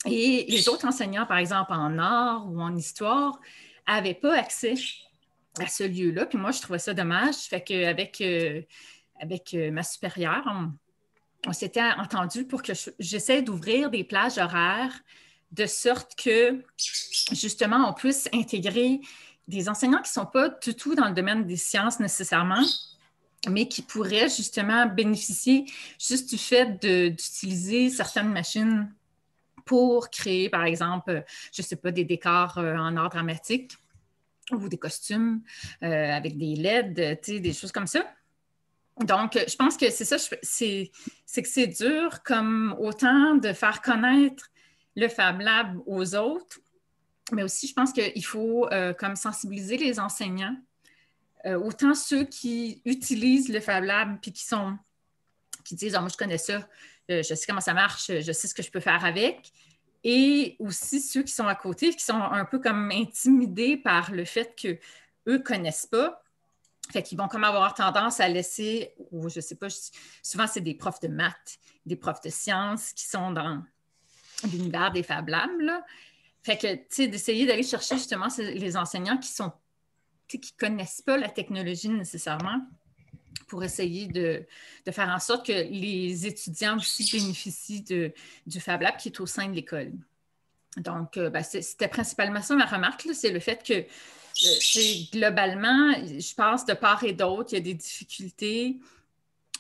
et les autres enseignants, par exemple en art ou en histoire, n'avaient pas accès à ce lieu-là. Puis moi, je trouvais ça dommage. Fait qu'avec avec ma supérieure, on s'était entendu pour que j'essaie d'ouvrir des plages horaires de sorte que, justement, on puisse intégrer des enseignants qui ne sont pas du tout dans le domaine des sciences nécessairement, mais qui pourraient justement bénéficier juste du fait d'utiliser certaines machines pour créer, par exemple, je ne sais pas, des décors en art dramatique ou des costumes avec des LED, des choses comme ça. Donc, je pense que c'est ça, c'est que c'est dur comme autant de faire connaître le Fab Lab aux autres, mais aussi, je pense qu'il faut comme sensibiliser les enseignants, autant ceux qui utilisent le Fab Lab puis qui disent « Ah, moi, je connais ça, je sais comment ça marche, je sais ce que je peux faire avec », et aussi ceux qui sont à côté, qui sont un peu comme intimidés par le fait qu'eux ne connaissent pas. Fait qu'ils vont comme avoir tendance à laisser, ou je ne sais pas, souvent c'est des profs de maths, des profs de sciences qui sont dans l'univers des Fab Labs, là. Fait que, tu sais, d'essayer d'aller chercher justement les enseignants qui ne connaissent pas la technologie nécessairement pour essayer de faire en sorte que les étudiants aussi bénéficient du Fab Lab qui est au sein de l'école. Donc, c'était principalement ça ma remarque, c'est le fait que globalement, je pense de part et d'autre, il y a des difficultés.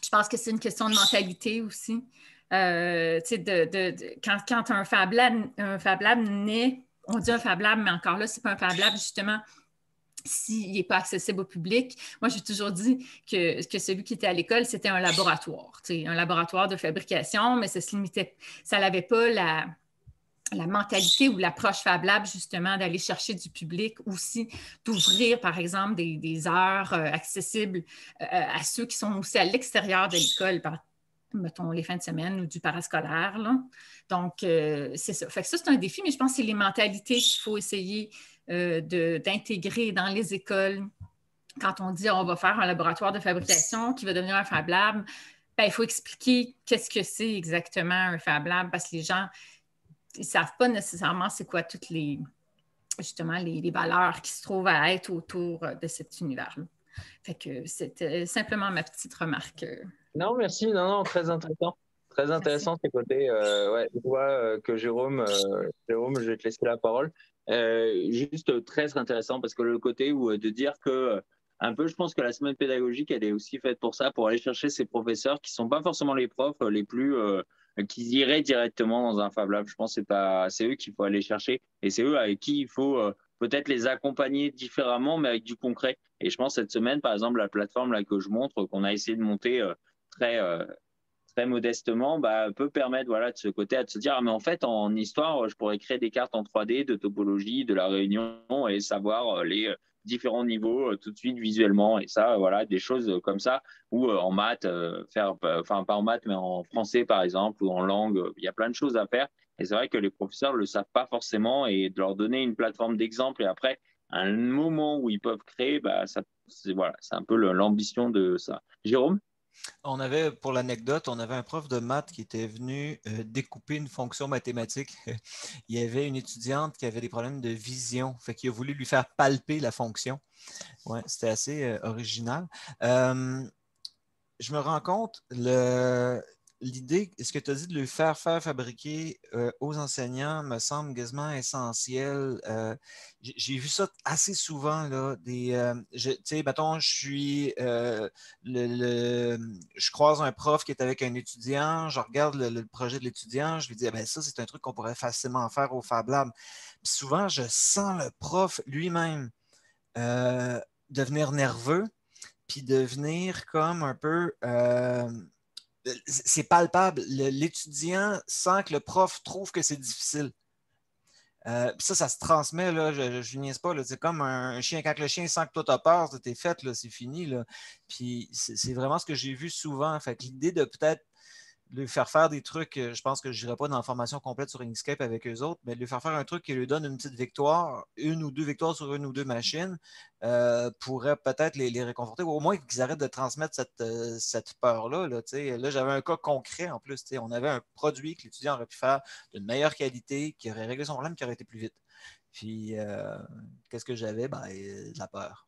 Je pense que c'est une question de mentalité aussi. Quand un Fab Lab naît, on dit un Fab Lab, mais encore là, ce n'est pas un Fab Lab, justement, s'il n'est pas accessible au public. Moi, j'ai toujours dit que celui qui était à l'école, c'était un laboratoire de fabrication, mais ça se limitait, ça n'avait pas la mentalité ou l'approche Fab Lab, justement, d'aller chercher du public aussi, d'ouvrir, par exemple, des heures accessibles à ceux qui sont aussi à l'extérieur de l'école, mettons, les fins de semaine ou du parascolaire, là. Donc, c'est ça. Fait que ça, c'est un défi, mais je pense que c'est les mentalités qu'il faut essayer d'intégrer dans les écoles. Quand on dit on va faire un laboratoire de fabrication qui va devenir un Fab Lab, il faut expliquer qu'est-ce que c'est exactement un Fab Lab, parce que les gens ils ne savent pas nécessairement c'est quoi toutes les valeurs qui se trouvent à être autour de cet univers-là. Fait que c'était simplement ma petite remarque. Non, merci. Non, très intéressant. Très intéressant ces côtés. Ouais, je vois que Jérôme, je vais te laisser la parole. Juste très intéressant parce que le côté où de dire que un peu, je pense que la semaine pédagogique, elle est aussi faite pour ça, pour aller chercher ces professeurs qui ne sont pas forcément les profs les plus qui iraient directement dans un Fab Lab. Je pense que c'est eux qu'il faut aller chercher et c'est eux avec qui il faut peut-être les accompagner différemment, mais avec du concret. Et je pense cette semaine, par exemple, la plateforme là, que je montre, qu'on a essayé de monter très modestement, peut permettre de ce côté à se dire mais en fait en histoire je pourrais créer des cartes en 3D de topologie de la Réunion et savoir les différents niveaux tout de suite visuellement et ça des choses comme ça ou en maths pas en maths mais en français par exemple ou en langue il y a plein de choses à faire et c'est vrai que les professeurs le savent pas forcément et de leur donner une plateforme d'exemple et après un moment où ils peuvent créer c'est un peu l'ambition de ça. Jérôme? Pour l'anecdote, on avait un prof de maths qui était venu découper une fonction mathématique. Il y avait une étudiante qui avait des problèmes de vision, fait qu'il a voulu lui faire palper la fonction. Ouais, c'était assez original. Je me rends compte, l'idée, ce que tu as dit de le faire fabriquer aux enseignants me semble quasiment essentiel. J'ai vu ça assez souvent, là, mettons, je croise un prof qui est avec un étudiant, je regarde le projet de l'étudiant, je lui dis, ça, c'est un truc qu'on pourrait facilement faire au Fab Lab. Puis souvent, je sens le prof lui-même devenir nerveux, puis devenir comme un peu... c'est palpable. L'étudiant sent que le prof trouve que c'est difficile. Puis ça se transmet, là, je niaise pas, là, c'est comme un chien. Quand le chien sent que toi t'as peur, t'es fait, là, c'est fini. Là. Puis c'est vraiment ce que j'ai vu souvent. Fait que l'idée de peut-être lui faire des trucs, je pense que je n'irai pas dans la formation complète sur Inkscape avec eux autres, mais lui faire un truc qui lui donne une petite victoire, 1 ou 2 victoires sur 1 ou 2 machines, pourrait peut-être les réconforter, ou au moins qu'ils arrêtent de transmettre cette peur-là. Là, j'avais un cas concret en plus. On avait un produit que l'étudiant aurait pu faire d'une meilleure qualité, qui aurait réglé son problème, qui aurait été plus vite. Puis, qu'est-ce que j'avais? De la peur.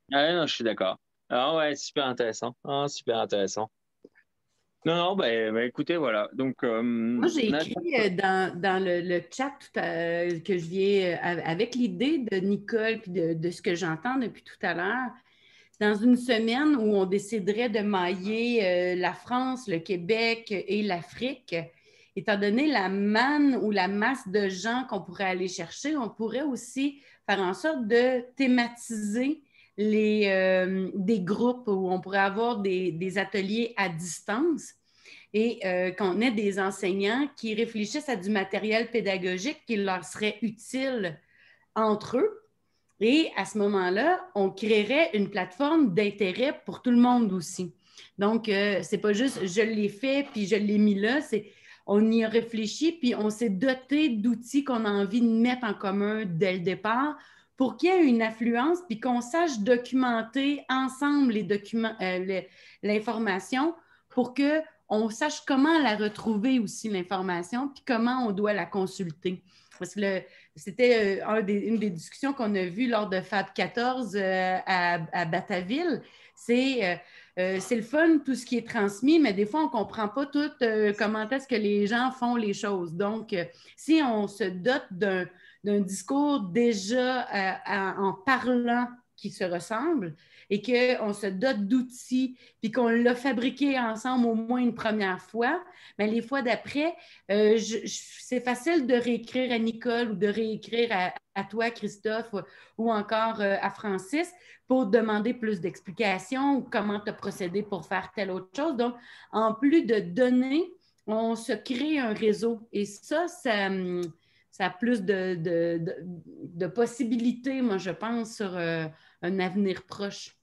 Non, je suis d'accord. Ah ouais, super intéressant. Super intéressant. Non, écoutez, voilà. Donc, moi, j'ai écrit dans le chat que je viens avec l'idée de Nicole puis de ce que j'entends depuis tout à l'heure. Dans une semaine où on déciderait de mailler la France, le Québec et l'Afrique étant donné la manne ou la masse de gens qu'on pourrait aller chercher, on pourrait aussi faire en sorte de thématiser des groupes où on pourrait avoir des ateliers à distance et qu'on ait des enseignants qui réfléchissent à du matériel pédagogique qui leur serait utile entre eux. Et à ce moment-là, on créerait une plateforme d'intérêt pour tout le monde aussi. Donc, c'est pas juste je l'ai fait puis je l'ai mis là, on y a réfléchi puis on s'est doté d'outils qu'on a envie de mettre en commun dès le départ pour qu'il y ait une affluence puis qu'on sache documenter ensemble l'information pour qu'on sache comment la retrouver aussi, l'information, puis comment on doit la consulter. Parce que c'était une des discussions qu'on a vues lors de Fab 14 à Bataille. C'est le fun, tout ce qui est transmis, mais des fois, on ne comprend pas tout comment est-ce que les gens font les choses. Donc, si on se dote d'un discours déjà en parlant qui se ressemble et qu'on se dote d'outils puis qu'on l'a fabriqué ensemble au moins une première fois, mais les fois d'après, c'est facile de réécrire à Nicole ou de réécrire à toi, Christophe, ou encore à Francis pour demander plus d'explications ou comment tu as procédé pour faire telle autre chose. Donc, en plus de donner, on se crée un réseau. Et ça a plus de possibilités, moi, je pense, sur un avenir proche.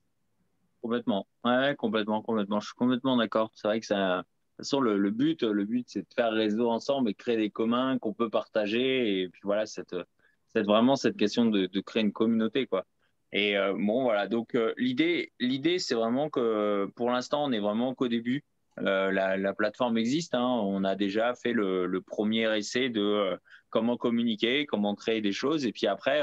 Complètement. Ouais, complètement. Je suis complètement d'accord. C'est vrai que ça. De toute façon, le but, c'est de faire réseau ensemble et créer des communs qu'on peut partager. Et puis voilà, vraiment cette question de créer une communauté, quoi. Et bon, voilà. Donc, l'idée, c'est vraiment que pour l'instant, on est vraiment qu'au début. La plateforme existe, hein. On a déjà fait le premier essai de comment communiquer, comment créer des choses. Et puis après,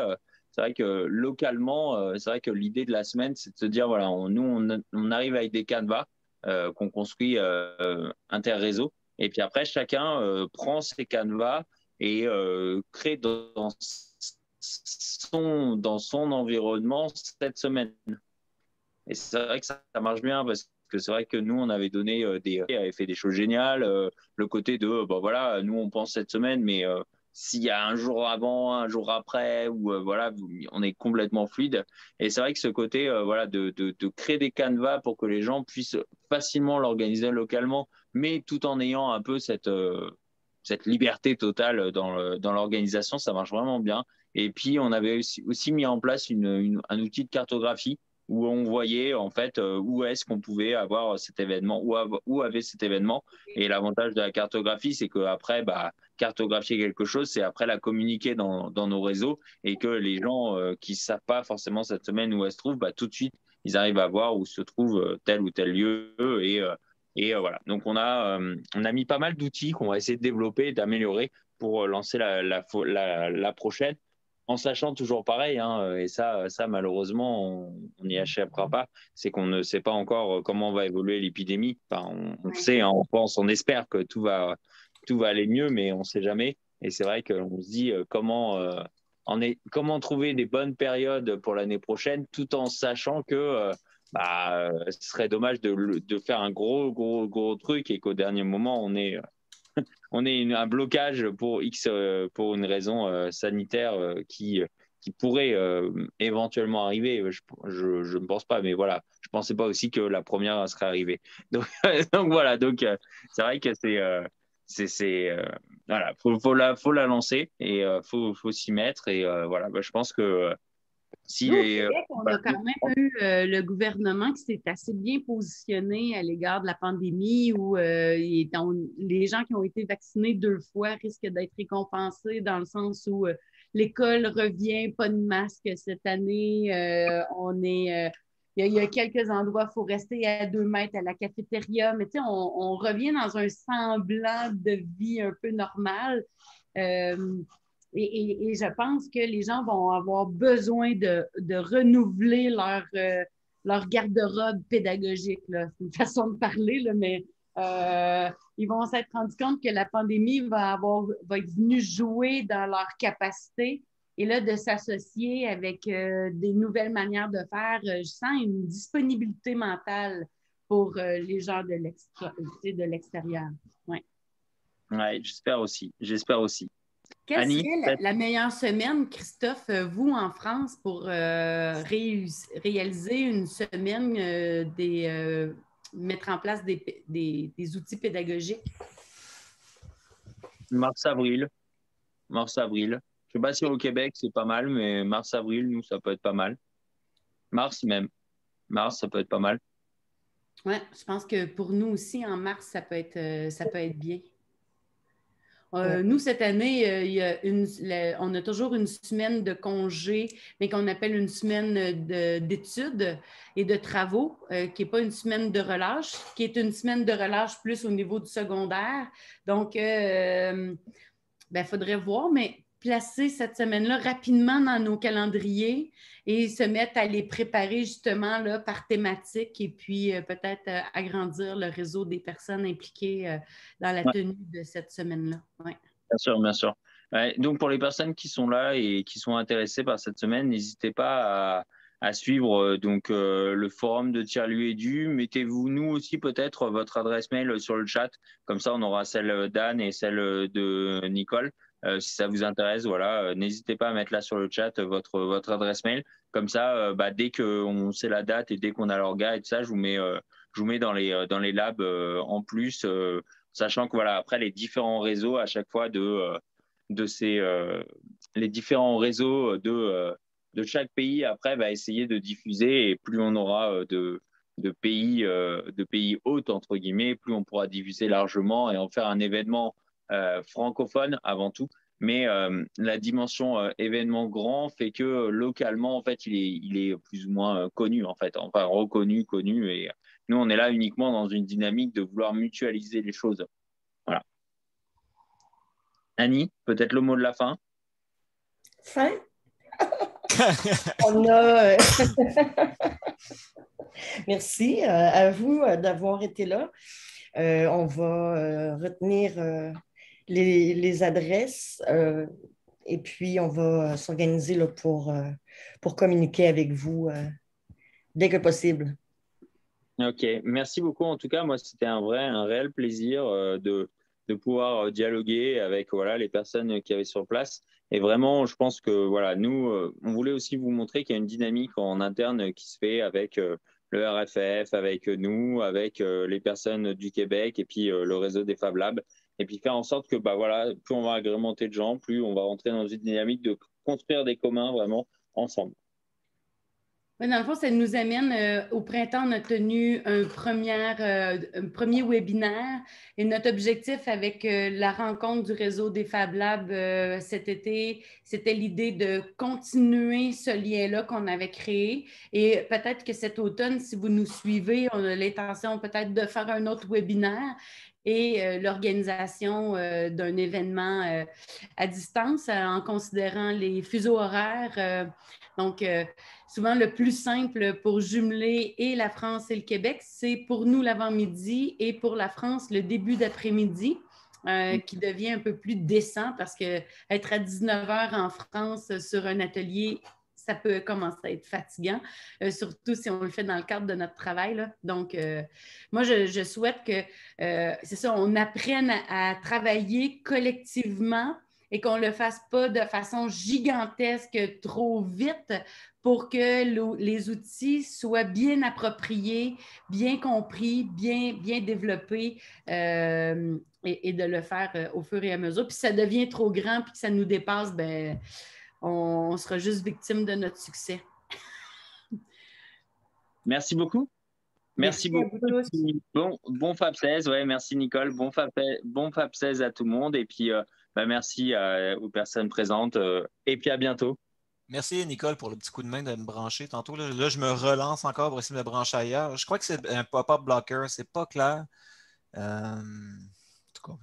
c'est vrai que localement, c'est vrai que l'idée de la semaine, c'est de se dire, voilà, on arrive avec des canevas qu'on construit interréseau. Et puis après, chacun prend ces canevas et crée dans son environnement cette semaine. Et c'est vrai que ça marche bien parce que c'est vrai que nous, on avait donné avait fait des choses géniales. Le côté de, bon voilà, nous, on pense cette semaine, mais s'il y a un jour avant, un jour après, ou voilà, on est complètement fluide. Et c'est vrai que ce côté, voilà, de créer des canevas pour que les gens puissent facilement l'organiser localement, mais tout en ayant un peu cette liberté totale dans l'organisation, ça marche vraiment bien. Et puis, on avait aussi mis en place un outil de cartographie où on voyait en fait où est-ce qu'on pouvait avoir cet événement, où avait cet événement. Et l'avantage de la cartographie, c'est qu'après, cartographier quelque chose, c'est après la communiquer dans nos réseaux et que les gens qui ne savent pas forcément cette semaine où elle se trouve, tout de suite, ils arrivent à voir où se trouve tel ou tel lieu. Et voilà. Donc, on a mis pas mal d'outils qu'on va essayer de développer et d'améliorer pour lancer la prochaine, en sachant toujours pareil, hein, et ça malheureusement, on n'y échappera pas, c'est qu'on ne sait pas encore comment va évoluer l'épidémie. Enfin, on sait, hein, on pense, on espère que tout va aller mieux, mais on ne sait jamais. Et c'est vrai qu'on se dit comment trouver des bonnes périodes pour l'année prochaine, tout en sachant que ce serait dommage de faire un gros truc et qu'au dernier moment, on ait un blocage pour une raison sanitaire qui pourrait éventuellement arriver. Je ne pense pas, mais voilà, je pensais pas aussi que la première serait arrivée. Donc, voilà, c'est vrai que voilà, faut la lancer et faut s'y mettre et voilà, je pense que si on a quand même eu le gouvernement qui s'est assez bien positionné à l'égard de la pandémie où les gens qui ont été vaccinés 2 fois risquent d'être récompensés dans le sens où l'école revient, pas de masque cette année. Il y a quelques endroits où il faut rester à 2 mètres à la cafétéria, mais on revient dans un semblant de vie un peu normal. Et je pense que les gens vont avoir besoin de renouveler leur garde-robe pédagogique. C'est une façon de parler, là, mais ils vont s'être rendus compte que la pandémie va être venue jouer dans leur capacité. Et là, de s'associer avec des nouvelles manières de faire, je sens une disponibilité mentale pour les gens de l'extérieur. Ouais. Ouais, j'espère aussi. J'espère aussi. Quelle Annie, serait la meilleure semaine, Christophe, vous en France, pour réaliser une semaine, mettre en place des outils pédagogiques? mars-avril. Mars-avril. Je sais pas si au Québec, c'est pas mal, mais mars-avril, nous, ça peut être pas mal. Mars même. Mars, ça peut être pas mal. Oui, je pense que pour nous aussi, en mars, ça peut être bien. Ouais. Nous, cette année, on a toujours une semaine de congé, mais qu'on appelle une semaine d'études et de travaux, qui n'est pas une semaine de relâche, qui est une semaine de relâche plus au niveau du secondaire. Donc, faudrait voir, mais placer cette semaine-là rapidement dans nos calendriers et se mettre à les préparer justement là, par thématique et puis peut-être agrandir le réseau des personnes impliquées dans la Ouais, tenue de cette semaine-là. Ouais. bien sûr, bien sûr. Ouais, donc, pour les personnes qui sont là et qui sont intéressées par cette semaine, n'hésitez pas à suivre le forum de Tiers-Lieu Édu. Mettez-vous, nous aussi, peut-être votre adresse mail sur le chat. Comme ça, on aura celle d'Anne et celle de Nicole. Si ça vous intéresse, voilà, n'hésitez pas à mettre là sur le chat votre adresse mail. Comme ça, dès qu'on sait la date et dès qu'on a l'orga et tout ça, je vous mets dans les labs en plus. Sachant que voilà, après les différents réseaux à chaque fois les différents réseaux de chaque pays après va essayer de diffuser et plus on aura de pays hôtes entre guillemets, plus on pourra diffuser largement et en faire un événement francophone avant tout. Mais la dimension événement grand fait que localement en fait il est plus ou moins connu en fait, enfin reconnu, connu et nous on est là uniquement dans une dynamique de vouloir mutualiser les choses. Voilà. Annie, peut-être le mot de la fin. Fin? On a. Merci à vous d'avoir été là. On va retenir les adresses et puis on va s'organiser là, pour communiquer avec vous dès que possible. Ok, merci beaucoup. En tout cas, moi, c'était un réel plaisir de pouvoir dialoguer avec voilà, les personnes qui avaient sur place. Et vraiment, je pense que voilà, nous, on voulait aussi vous montrer qu'il y a une dynamique en interne qui se fait avec le RFF, avec nous, avec les personnes du Québec et puis le réseau des Fab Labs. Et puis faire en sorte que voilà, plus on va agrémenter de gens, plus on va rentrer dans une dynamique de construire des communs vraiment ensemble. Oui, dans le fond, ça nous amène au printemps, on a tenu un premier webinaire et notre objectif avec la rencontre du réseau des Fab Labs cet été, c'était l'idée de continuer ce lien-là qu'on avait créé et peut-être que cet automne, si vous nous suivez, on a l'intention peut-être de faire un autre webinaire et l'organisation d'un événement à distance en considérant les fuseaux horaires. Donc, souvent, le plus simple pour jumeler et la France et le Québec, c'est pour nous l'avant-midi et pour la France le début d'après-midi. Qui devient un peu plus décent parce que être à 19h en France sur un atelier, ça peut commencer à être fatigant, surtout si on le fait dans le cadre de notre travail, là. Donc, moi, je souhaite que, c'est ça, on apprenne à travailler collectivement et qu'on ne le fasse pas de façon gigantesque trop vite pour que les outils soient bien appropriés, bien compris, bien développés et de le faire au fur et à mesure. Puis si ça devient trop grand puis que ça nous dépasse, ben, on sera juste victime de notre succès. Merci beaucoup. Merci beaucoup. Bon Fab 16. Ouais, merci Nicole. Bon Fab 16 à tout le monde. Et puis, merci aux personnes présentes. Et puis, à bientôt. Merci Nicole pour le petit coup de main de me brancher tantôt. Là, je me relance encore pour essayer de me brancher ailleurs. Je crois que c'est un pop-up blocker. C'est pas clair. En tout cas,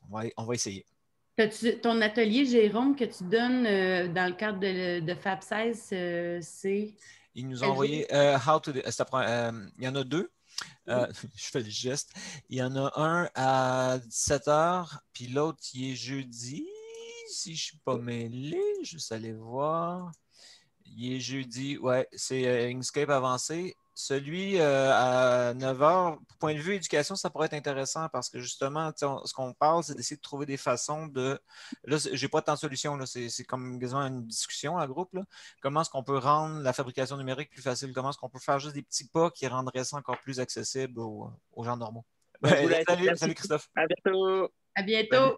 on va essayer. Ton atelier, Jérôme, que tu donnes dans le cadre de Fab 16, c'est... Ils nous ont envoyé il y en a deux. Je fais le geste. Il y en a un à 17h, puis l'autre, il est jeudi. Si je ne suis pas mêlé, juste aller voir. Il est jeudi. Ouais, c'est Inkscape avancé. celui à 9 heures, point de vue éducation, ça pourrait être intéressant parce que justement, ce qu'on parle, c'est d'essayer de trouver des façons de. Là, j'ai pas tant de solutions, là. C'est comme quasiment une discussion à groupe. Là. Comment est-ce qu'on peut rendre la fabrication numérique plus facile? Comment est-ce qu'on peut faire juste des petits pas qui rendraient ça encore plus accessible aux gens normaux? Salut Christophe. À bientôt. À bientôt.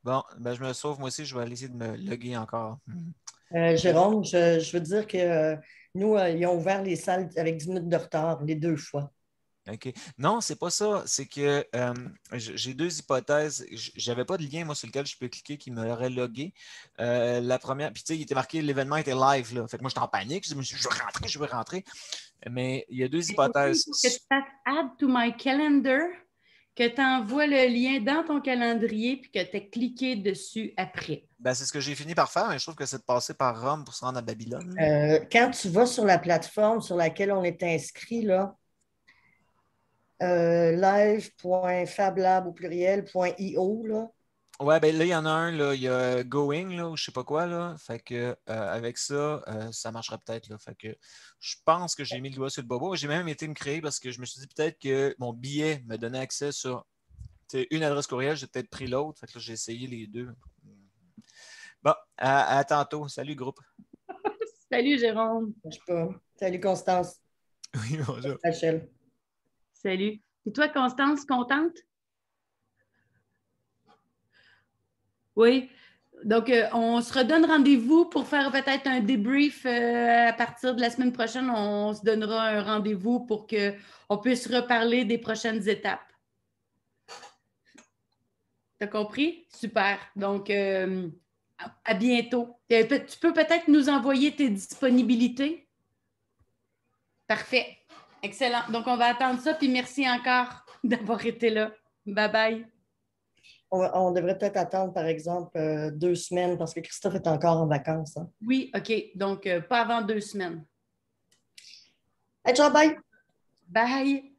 Bon, ben, je me sauve, moi aussi, je vais aller essayer de me loguer encore. Jérôme, je veux dire que nous, ils ont ouvert les salles avec 10 minutes de retard, les 2 fois. OK. Non, c'est pas ça. C'est que j'ai 2 hypothèses. J'avais pas de lien, moi, sur lequel je peux cliquer qui m'aurait logué. La première, puis tu sais, il était marqué l'événement était live, là. Fait que moi, j'étais en panique. Je me suis dit, je veux rentrer. Mais il y a 2 hypothèses. Il faut que tu fasses Add to my calendar, que tu envoies le lien dans ton calendrier puis que tu as cliqué dessus après. Ben, c'est ce que j'ai fini par faire, mais je trouve que c'est de passer par Rome pour se rendre à Babylone. Quand tu vas sur la plateforme sur laquelle on est inscrit, là, live.fablab au pluriel.io, là. Ouais, ben là, il y en a un, là, il y a Going, là, ou je sais pas quoi, là. Fait que avec ça, ça marchera peut-être, là. Fait que je pense que j'ai mis le doigt sur le bobo. J'ai même été me créer parce que je me suis dit peut-être que mon billet me donnait accès sur une adresse courriel, j'ai peut-être pris l'autre. Fait que là, j'ai essayé les deux. Bon, à tantôt. Salut, groupe. Salut, Jérôme. Je sais pas. Salut, Constance. Oui, bonjour. Rachel. Salut. Et toi, Constance, contente? Oui. Donc, on se redonne rendez-vous pour faire peut-être un débrief à partir de la semaine prochaine. On se donnera un rendez-vous pour qu'on puisse reparler des prochaines étapes. T'as compris? Super. Donc, à bientôt. Tu peux peut-être nous envoyer tes disponibilités? Parfait. Excellent. Donc, on va attendre ça. Puis merci encore d'avoir été là. Bye-bye. On devrait peut-être attendre, par exemple, 2 semaines parce que Christophe est encore en vacances. Hein. Oui, OK. Donc, pas avant 2 semaines. Hey, ciao, bye! Bye!